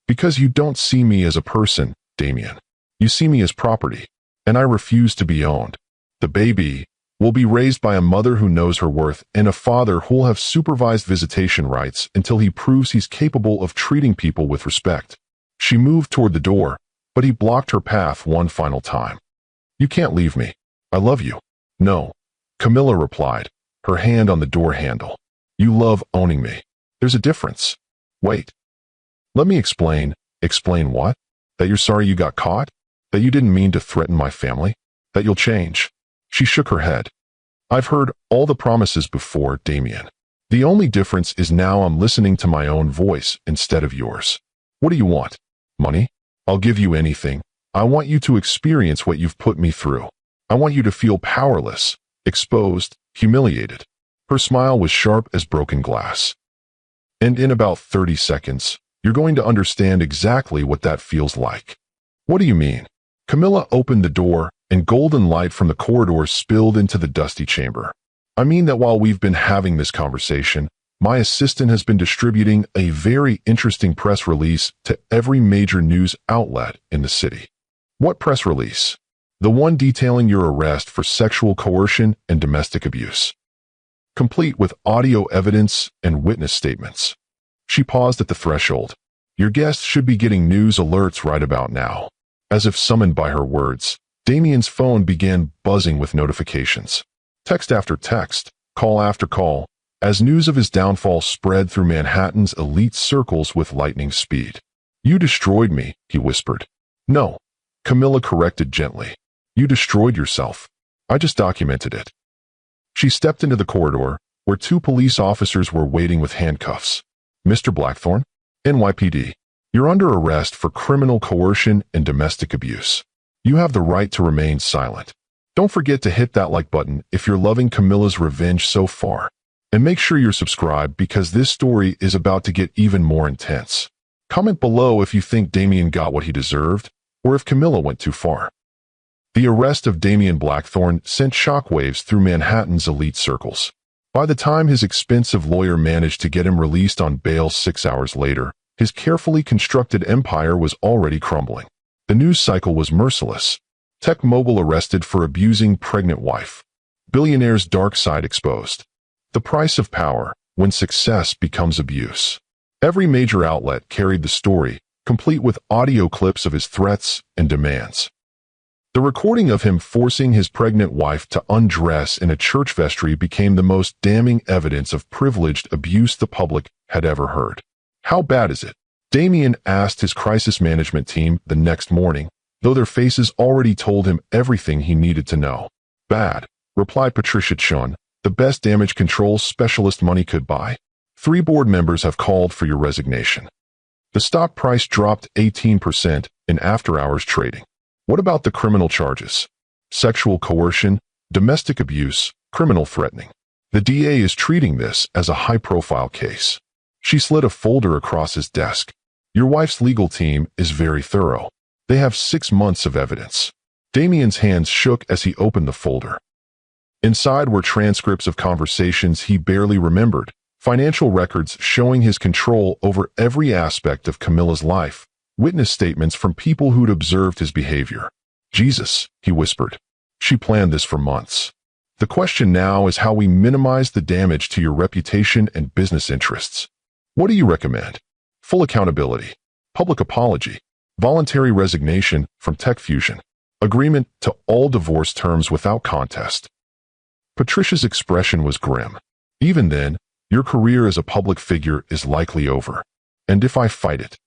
A: Because you don't see me as a person, Damien. You see me as property, and I refuse to be owned. The baby will be raised by a mother who knows her worth and a father who'll have supervised visitation rights until he proves he's capable of treating people with respect." She moved toward the door, but he blocked her path one final time. "You can't leave me. I love you." "No," Camilla replied, her hand on the door handle. "You love owning me. There's a difference. Wait. Let me explain," Explain what? That you're sorry you got caught? That you didn't mean to threaten my family? That you'll change? She shook her head. I've heard all the promises before, Damien. The only difference is now I'm listening to my own voice instead of yours. What do you want? Money? I'll give you anything. I want you to experience what you've put me through. I want you to feel powerless, exposed, humiliated. Her smile was sharp as broken glass. And in about 30 seconds, you're going to understand exactly what that feels like. What do you mean? Camilla opened the door, and golden light from the corridor spilled into the dusty chamber. I mean that while we've been having this conversation, my assistant has been distributing a very interesting press release to every major news outlet in the city. What press release? The one detailing your arrest for sexual coercion and domestic abuse, complete with audio evidence and witness statements. She paused at the threshold. Your guest should be getting news alerts right about now. As if summoned by her words, Damien's phone began buzzing with notifications. Text after text, call after call, as news of his downfall spread through Manhattan's elite circles with lightning speed. You destroyed me, he whispered. No, Camilla corrected gently. You destroyed yourself. I just documented it. She stepped into the corridor, where two police officers were waiting with handcuffs. Mr. Blackthorne? NYPD. You're under arrest for criminal coercion and domestic abuse. You have the right to remain silent. Don't forget to hit that like button if you're loving Camilla's revenge so far. And make sure you're subscribed because this story is about to get even more intense. Comment below if you think Damien got what he deserved, or if Camilla went too far. The arrest of Damien Blackthorne sent shockwaves through Manhattan's elite circles. By the time his expensive lawyer managed to get him released on bail 6 hours later, his carefully constructed empire was already crumbling. The news cycle was merciless. Tech mogul arrested for abusing pregnant wife. Billionaire's dark side exposed. The price of power, when success becomes abuse. Every major outlet carried the story, complete with audio clips of his threats and demands. The recording of him forcing his pregnant wife to undress in a church vestry became the most damning evidence of privileged abuse the public had ever heard. How bad is it? Damien asked his crisis management team the next morning, though their faces already told him everything he needed to know. Bad, replied Patricia Chun, the best damage control specialist money could buy. 3 board members have called for your resignation. The stock price dropped 18% in after-hours trading. What about the criminal charges? Sexual coercion, domestic abuse, criminal threatening. The DA is treating this as a high-profile case. She slid a folder across his desk. Your wife's legal team is very thorough. They have 6 months of evidence. Damien's hands shook as he opened the folder. Inside were transcripts of conversations he barely remembered, financial records showing his control over every aspect of Camilla's life, witness statements from people who'd observed his behavior. Jesus, he whispered. She planned this for months. The question now is how we minimize the damage to your reputation and business interests. What do you recommend? Full accountability, public apology, voluntary resignation from tech fusion, agreement to all divorce terms without contest. Patricia's expression was grim. Even then, your career as a public figure is likely over. And if I fight it,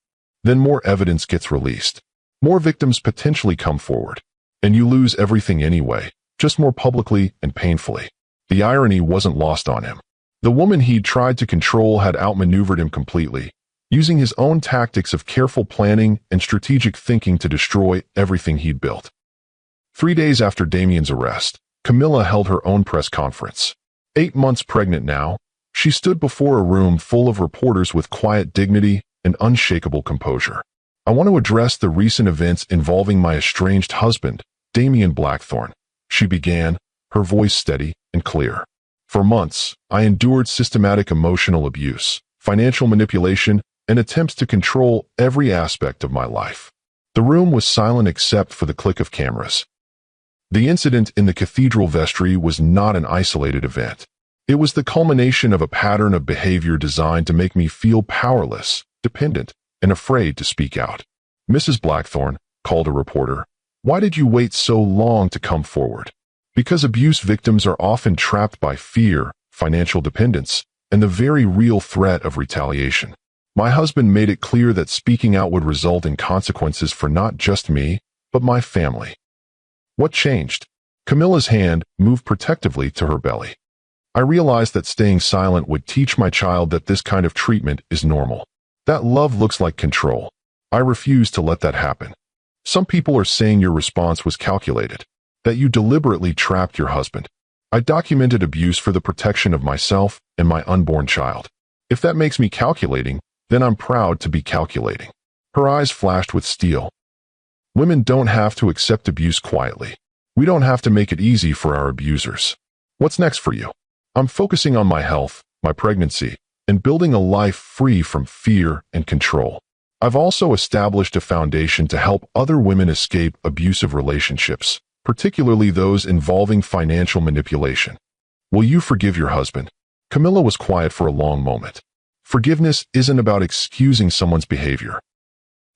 A: then more evidence gets released. More victims potentially come forward. And you lose everything anyway, just more publicly and painfully. The irony wasn't lost on him. The woman he'd tried to control had outmaneuvered him completely, using his own tactics of careful planning and strategic thinking to destroy everything he'd built. 3 days after Damien's arrest, Camilla held her own press conference. 8 months pregnant now, she stood before a room full of reporters with quiet dignity and unshakable composure. I want to address the recent events involving my estranged husband, Damien Blackthorne, she began, her voice steady and clear. For months, I endured systematic emotional abuse, financial manipulation, and attempts to control every aspect of my life. The room was silent except for the click of cameras. The incident in the cathedral vestry was not an isolated event. It was the culmination of a pattern of behavior designed to make me feel powerless, dependent, and afraid to speak out. Mrs. Blackthorne, called a reporter, why did you wait so long to come forward? Because abuse victims are often trapped by fear, financial dependence, and the very real threat of retaliation. My husband made it clear that speaking out would result in consequences for not just me, but my family. What changed? Camilla's hand moved protectively to her belly. I realized that staying silent would teach my child that this kind of treatment is normal. That love looks like control. I refuse to let that happen. Some people are saying your response was calculated, that you deliberately trapped your husband. I documented abuse for the protection of myself and my unborn child. If that makes me calculating, then I'm proud to be calculating. Her eyes flashed with steel. Women don't have to accept abuse quietly. We don't have to make it easy for our abusers. What's next for you? I'm focusing on my health, my pregnancy, and building a life free from fear and control. I've also established a foundation to help other women escape abusive relationships, particularly those involving financial manipulation. Will you forgive your husband? Camilla was quiet for a long moment. Forgiveness isn't about excusing someone's behavior.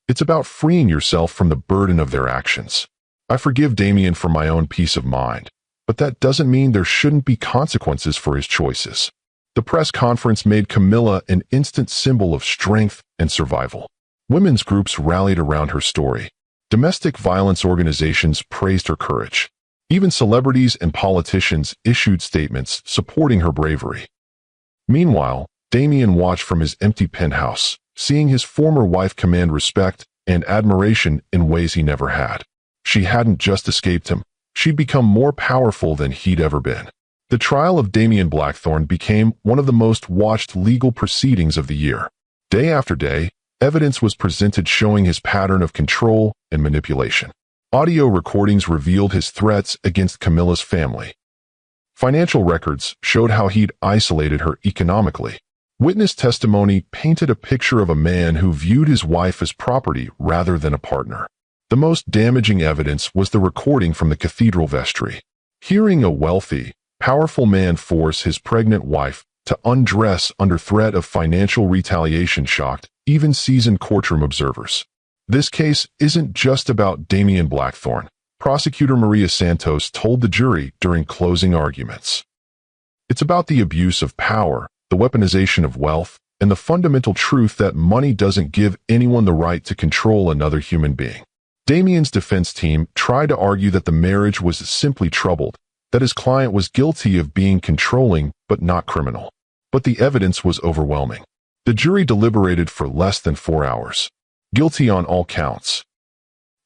A: It's about freeing yourself from the burden of their actions. I forgive Damien for my own peace of mind, but that doesn't mean there shouldn't be consequences for his choices. The press conference made Camilla an instant symbol of strength and survival. Women's groups rallied around her story. Domestic violence organizations praised her courage. Even celebrities and politicians issued statements supporting her bravery. Meanwhile, Damien watched from his empty penthouse, seeing his former wife command respect and admiration in ways he never had. She hadn't just escaped him. She'd become more powerful than he'd ever been. The trial of Damien Blackthorne became one of the most watched legal proceedings of the year. Day after day, evidence was presented showing his pattern of control and manipulation. Audio recordings revealed his threats against Camilla's family. Financial records showed how he'd isolated her economically. Witness testimony painted a picture of a man who viewed his wife as property rather than a partner. The most damaging evidence was the recording from the cathedral vestry. Hearing a wealthy, powerful man force his pregnant wife to undress under threat of financial retaliation shocked even seasoned courtroom observers. This case isn't just about Damien Blackthorne, prosecutor Maria Santos told the jury during closing arguments. It's about the abuse of power, the weaponization of wealth, and the fundamental truth that money doesn't give anyone the right to control another human being. Damien's defense team tried to argue that the marriage was simply troubled, that his client was guilty of being controlling but not criminal. But the evidence was overwhelming. The jury deliberated for less than 4 hours. Guilty on all counts.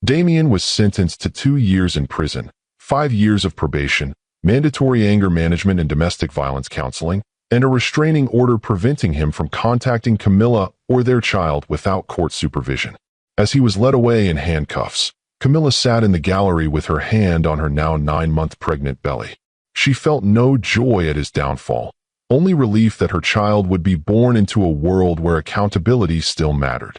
A: Damien was sentenced to 2 years in prison, 5 years of probation, mandatory anger management and domestic violence counseling, and a restraining order preventing him from contacting Camilla or their child without court supervision. As he was led away in handcuffs, Camilla sat in the gallery with her hand on her now 9-month pregnant belly. She felt no joy at his downfall, only relief that her child would be born into a world where accountability still mattered.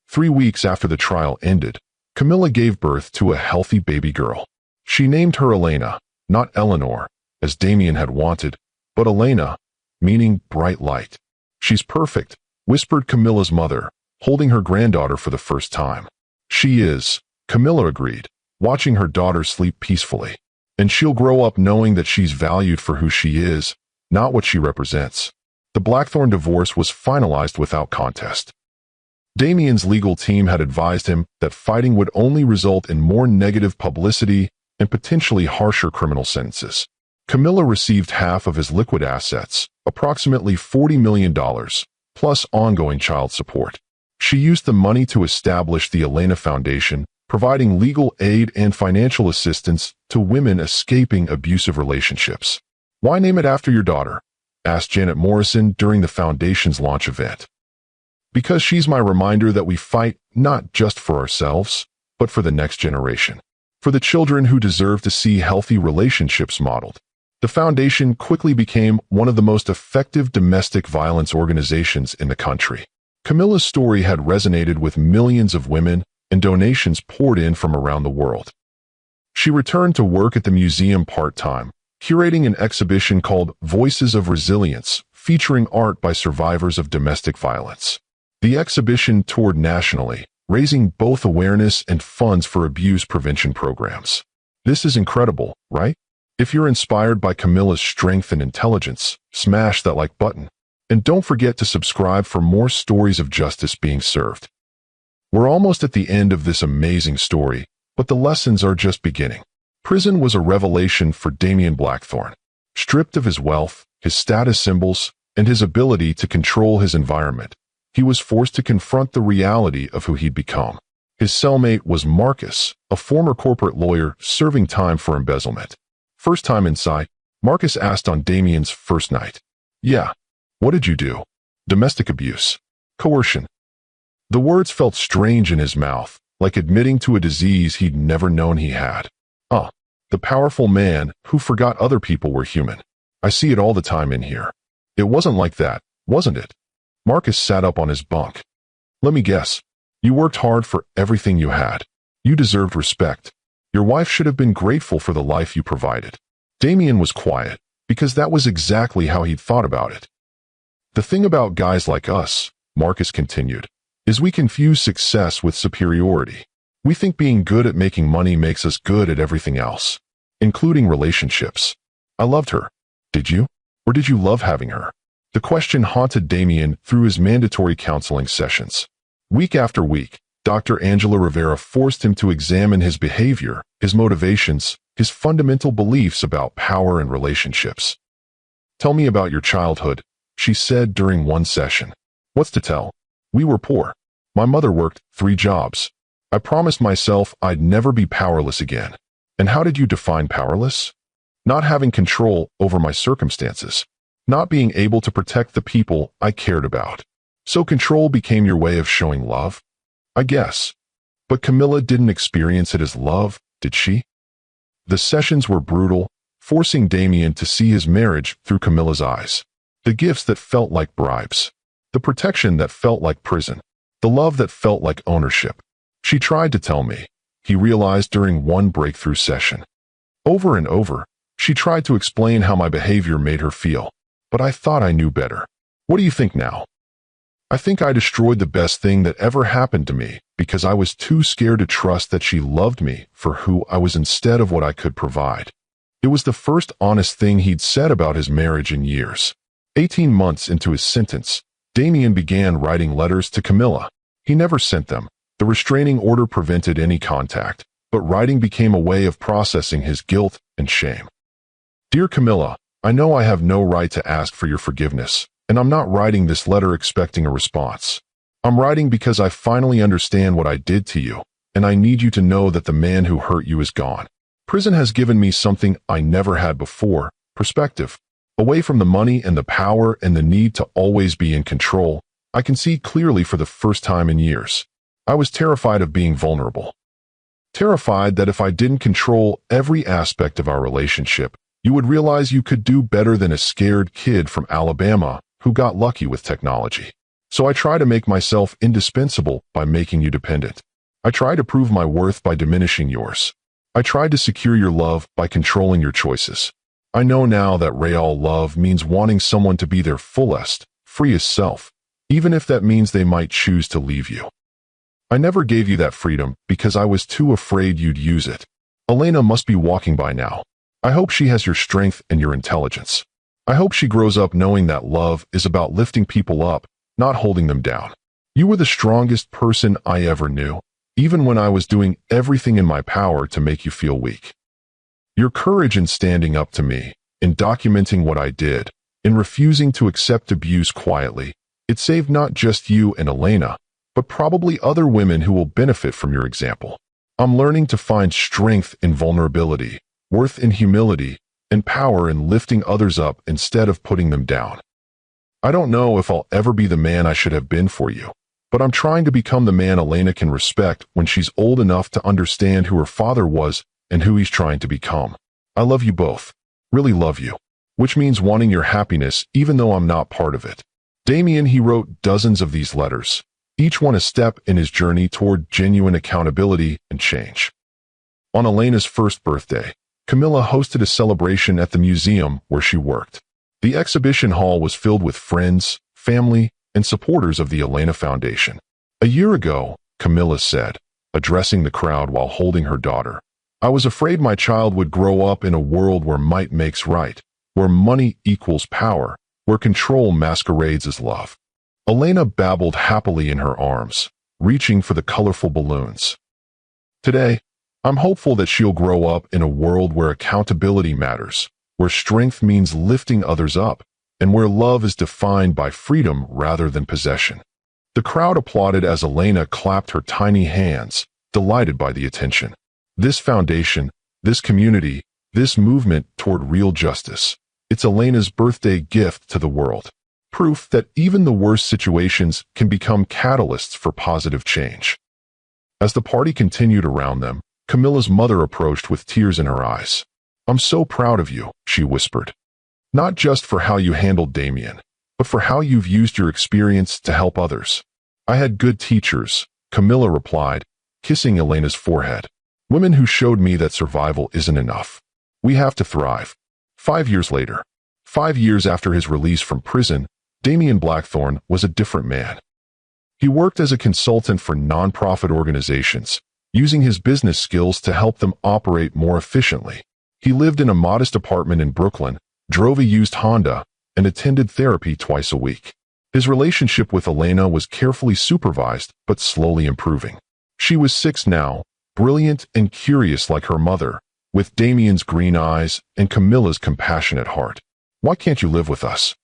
A: 3 weeks after the trial ended, Camilla gave birth to a healthy baby girl. She named her Elena, not Eleanor, as Damien had wanted, but Elena, meaning bright light. She's perfect, whispered Camilla's mother, holding her granddaughter for the first time. She is, Camilla agreed, watching her daughter sleep peacefully. And she'll grow up knowing that she's valued for who she is, not what she represents. The Blackthorne divorce was finalized without contest. Damien's legal team had advised him that fighting would only result in more negative publicity and potentially harsher criminal sentences. Camilla received half of his liquid assets, approximately $40 million, plus ongoing child support. She used the money to establish the Elena Foundation, providing legal aid and financial assistance to women escaping abusive relationships. "Why name it after your daughter?" asked Janet Morrison during the foundation's launch event. "Because she's my reminder that we fight not just for ourselves, but for the next generation. For the children who deserve to see healthy relationships modeled." The foundation quickly became one of the most effective domestic violence organizations in the country. Camilla's story had resonated with millions of women, and donations poured in from around the world. She returned to work at the museum part-time, curating an exhibition called Voices of Resilience, featuring art by survivors of domestic violence. The exhibition toured nationally, raising both awareness and funds for abuse prevention programs. This is incredible, right? If you're inspired by Camilla's strength and intelligence, smash that like button. And don't forget to subscribe for more stories of justice being served. We're almost at the end of this amazing story, but the lessons are just beginning. Prison was a revelation for Damien Blackthorne. Stripped of his wealth, his status symbols, and his ability to control his environment, he was forced to confront the reality of who he'd become. His cellmate was Marcus, a former corporate lawyer serving time for embezzlement. First time inside, Marcus asked on Damien's first night. "Yeah, what did you do?" "Domestic abuse. Coercion." The words felt strange in his mouth, like admitting to a disease he'd never known he had. The powerful man who forgot other people were human. "I see it all the time in here." "It wasn't like that, wasn't it?" Marcus sat up on his bunk. "Let me guess. You worked hard for everything you had. You deserved respect. Your wife should have been grateful for the life you provided." Damien was quiet, because that was exactly how he'd thought about it. "The thing about guys like us," Marcus continued, "is we confuse success with superiority. We think being good at making money makes us good at everything else, including relationships." "I loved her." "Did you? Or did you love having her?" The question haunted Damien through his mandatory counseling sessions. Week after week, Dr. Angela Rivera forced him to examine his behavior, his motivations, his fundamental beliefs about power and relationships. "Tell me about your childhood," she said during one session. "What's to tell? We were poor. My mother worked 3 jobs. I promised myself I'd never be powerless again." "And how did you define powerless?" "Not having control over my circumstances. Not being able to protect the people I cared about." "So control became your way of showing love?" "I guess." "But Camilla didn't experience it as love, did she?" The sessions were brutal, forcing Damien to see his marriage through Camilla's eyes. The gifts that felt like bribes. The protection that felt like prison. The love that felt like ownership. "She tried to tell me," he realized during one breakthrough session. "Over and over, she tried to explain how my behavior made her feel. But I thought I knew better." "What do you think now?" "I think I destroyed the best thing that ever happened to me because I was too scared to trust that she loved me for who I was instead of what I could provide." It was the first honest thing he'd said about his marriage in years. 18 months into his sentence, Damien began writing letters to Camilla. He never sent them. The restraining order prevented any contact, but writing became a way of processing his guilt and shame. "Dear Camilla, I know I have no right to ask for your forgiveness, and I'm not writing this letter expecting a response. I'm writing because I finally understand what I did to you, and I need you to know that the man who hurt you is gone. Prison has given me something I never had before, perspective. Away from the money and the power and the need to always be in control, I can see clearly for the first time in years. I was terrified of being vulnerable. Terrified that if I didn't control every aspect of our relationship, you would realize you could do better than a scared kid from Alabama who got lucky with technology. So I try to make myself indispensable by making you dependent. I try to prove my worth by diminishing yours. I tried to secure your love by controlling your choices. I know now that real love means wanting someone to be their fullest, freest self, even if that means they might choose to leave you. I never gave you that freedom because I was too afraid you'd use it. Elena must be walking by now. I hope she has your strength and your intelligence. I hope she grows up knowing that love is about lifting people up, not holding them down. You were the strongest person I ever knew, even when I was doing everything in my power to make you feel weak. Your courage in standing up to me, in documenting what I did, in refusing to accept abuse quietly, it saved not just you and Elena, but probably other women who will benefit from your example. I'm learning to find strength in vulnerability, worth in humility, and power in lifting others up instead of putting them down. I don't know if I'll ever be the man I should have been for you, but I'm trying to become the man Elena can respect when she's old enough to understand who her father was and who he's trying to become. I love you both. Really love you. Which means wanting your happiness even though I'm not part of it. Damien, he wrote dozens of these letters, each one a step in his journey toward genuine accountability and change. On Elena's first birthday, Camilla hosted a celebration at the museum where she worked. The exhibition hall was filled with friends, family, and supporters of the Elena Foundation. A year ago, Camilla said, addressing the crowd while holding her daughter, I was afraid my child would grow up in a world where might makes right, where money equals power, where control masquerades as love. Elena babbled happily in her arms, reaching for the colorful balloons. Today, I'm hopeful that she'll grow up in a world where accountability matters, where strength means lifting others up, and where love is defined by freedom rather than possession. The crowd applauded as Elena clapped her tiny hands, delighted by the attention. This foundation, this community, this movement toward real justice. It's Elena's birthday gift to the world. Proof that even the worst situations can become catalysts for positive change. As the party continued around them, Camilla's mother approached with tears in her eyes. "I'm so proud of you," she whispered. "Not just for how you handled Damien, but for how you've used your experience to help others." "I had good teachers," Camilla replied, kissing Elena's forehead. "Women who showed me that survival isn't enough. We have to thrive." 5 years later, 5 years after his release from prison, Damien Blackthorne was a different man. He worked as a consultant for nonprofit organizations, using his business skills to help them operate more efficiently. He lived in a modest apartment in Brooklyn, drove a used Honda, and attended therapy twice a week. His relationship with Elena was carefully supervised but slowly improving. She was 6 now, brilliant and curious like her mother, with Damien's green eyes and Camilla's compassionate heart. "Why can't you live with us?"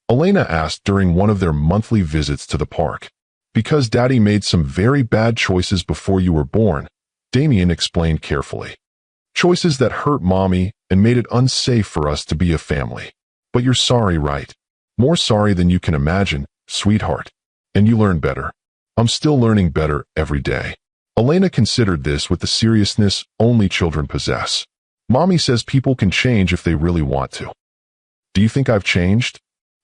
A: Elena asked during one of their monthly visits to the park. "Because Daddy made some very bad choices before you were born," Damien explained carefully. "Choices that hurt Mommy and made it unsafe for us to be a family. But you're sorry, right? More sorry than you can imagine, sweetheart. And you learn better." "I'm still learning better every day." Elena considered this with the seriousness only children possess. "Mommy says people can change if they really want to." "Do you think I've changed?"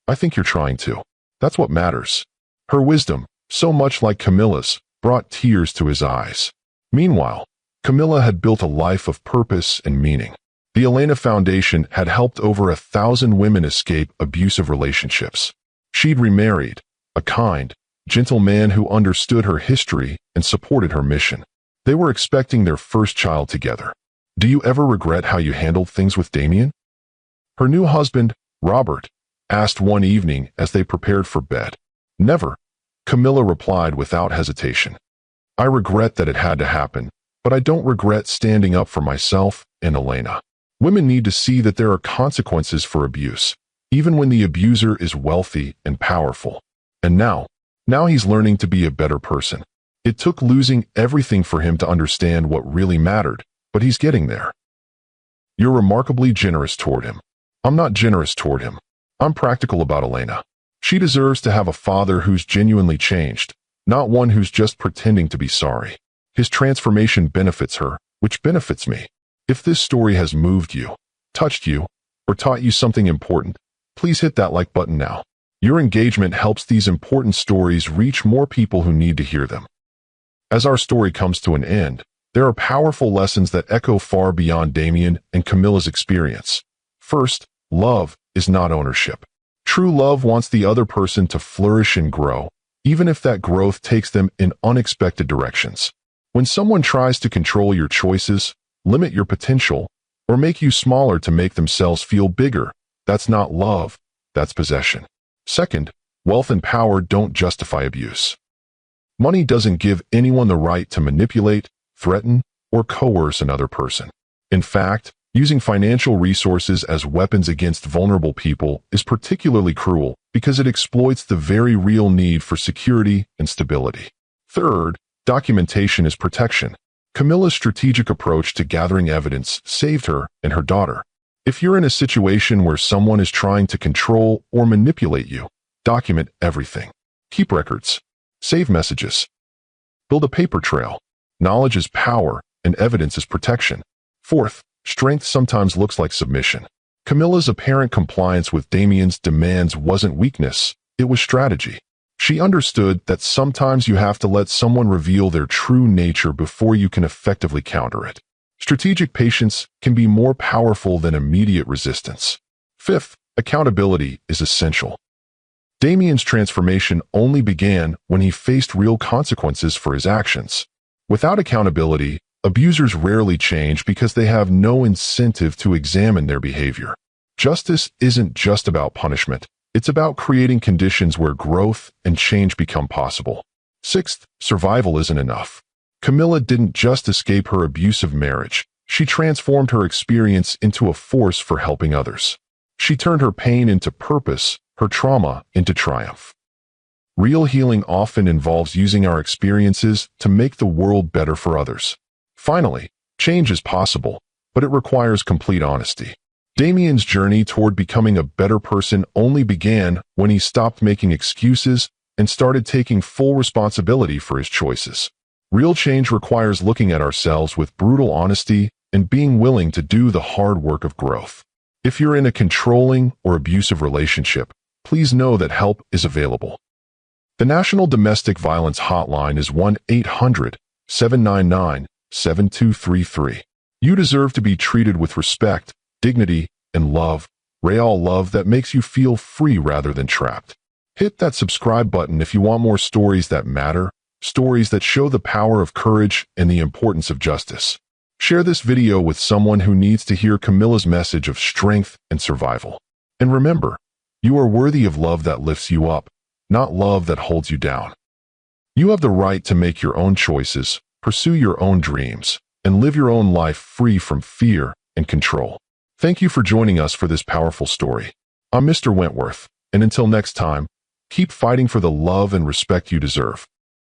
A: "I think you're trying to. That's what matters." Her wisdom, so much like Camilla's, brought tears to his eyes. Meanwhile, Camilla had built a life of purpose and meaning. The Elena Foundation had helped over 1,000 women escape abusive relationships. She'd remarried, a kind, gentle man who understood her history and supported her mission. They were expecting their first child together. "Do you ever regret how you handled things with Damien?" Her new husband, Robert, asked one evening as they prepared for bed. "Never," Camilla replied without hesitation. "I regret that it had to happen, but I don't regret standing up for myself and Elena." Women need to see that there are consequences for abuse, even when the abuser is wealthy and powerful. And now he's learning to be a better person. It took losing everything for him to understand what really mattered, but he's getting there. "You're remarkably generous toward him." "I'm not generous toward him. I'm practical about Elena. She deserves to have a father who's genuinely changed, not one who's just pretending to be sorry. His transformation benefits her, which benefits me." If this story has moved you, touched you, or taught you something important, please hit that like button now. Your engagement helps these important stories reach more people who need to hear them. As our story comes to an end, there are powerful lessons that echo far beyond Damien and Camilla's experience. First, love is not ownership. True love wants the other person to flourish and grow, even if that growth takes them in unexpected directions. When someone tries to control your choices, limit your potential, or make you smaller to make themselves feel bigger, that's not love, that's possession. Second, wealth and power don't justify abuse. Money doesn't give anyone the right to manipulate, threaten, or coerce another person. In fact, using financial resources as weapons against vulnerable people is particularly cruel because it exploits the very real need for security and stability. Third, documentation is protection. Camilla's strategic approach to gathering evidence saved her and her daughter. If you're in a situation where someone is trying to control or manipulate you, document everything. Keep records. Save messages. Build a paper trail. Knowledge is power, and evidence is protection. Fourth, strength sometimes looks like submission. Camilla's apparent compliance with Damien's demands wasn't weakness, it was strategy. She understood that sometimes you have to let someone reveal their true nature before you can effectively counter it. Strategic patience can be more powerful than immediate resistance. Fifth, accountability is essential. Damien's transformation only began when he faced real consequences for his actions. Without accountability, abusers rarely change because they have no incentive to examine their behavior. Justice isn't just about punishment, It's about creating conditions where growth and change become possible. Sixth, survival isn't enough. Camilla didn't just escape her abusive marriage. She transformed her experience into a force for helping others. She turned her pain into purpose, her trauma into triumph. Real healing often involves using our experiences to make the world better for others. Finally, change is possible, but it requires complete honesty. Damien's journey toward becoming a better person only began when he stopped making excuses and started taking full responsibility for his choices. Real change requires looking at ourselves with brutal honesty and being willing to do the hard work of growth. If you're in a controlling or abusive relationship, please know that help is available. The National Domestic Violence Hotline is 1-800-799-7233. You deserve to be treated with respect, dignity, and love, real love that makes you feel free rather than trapped. Hit that subscribe button if you want more stories that matter, stories that show the power of courage and the importance of justice. Share this video with someone who needs to hear Camilla's message of strength and survival. And remember, you are worthy of love that lifts you up, not love that holds you down. You have the right to make your own choices, pursue your own dreams, and live your own life free from fear and control. Thank you for joining us for this powerful story. I'm Mr. Wentworth, and until next time, keep fighting for the love and respect you deserve.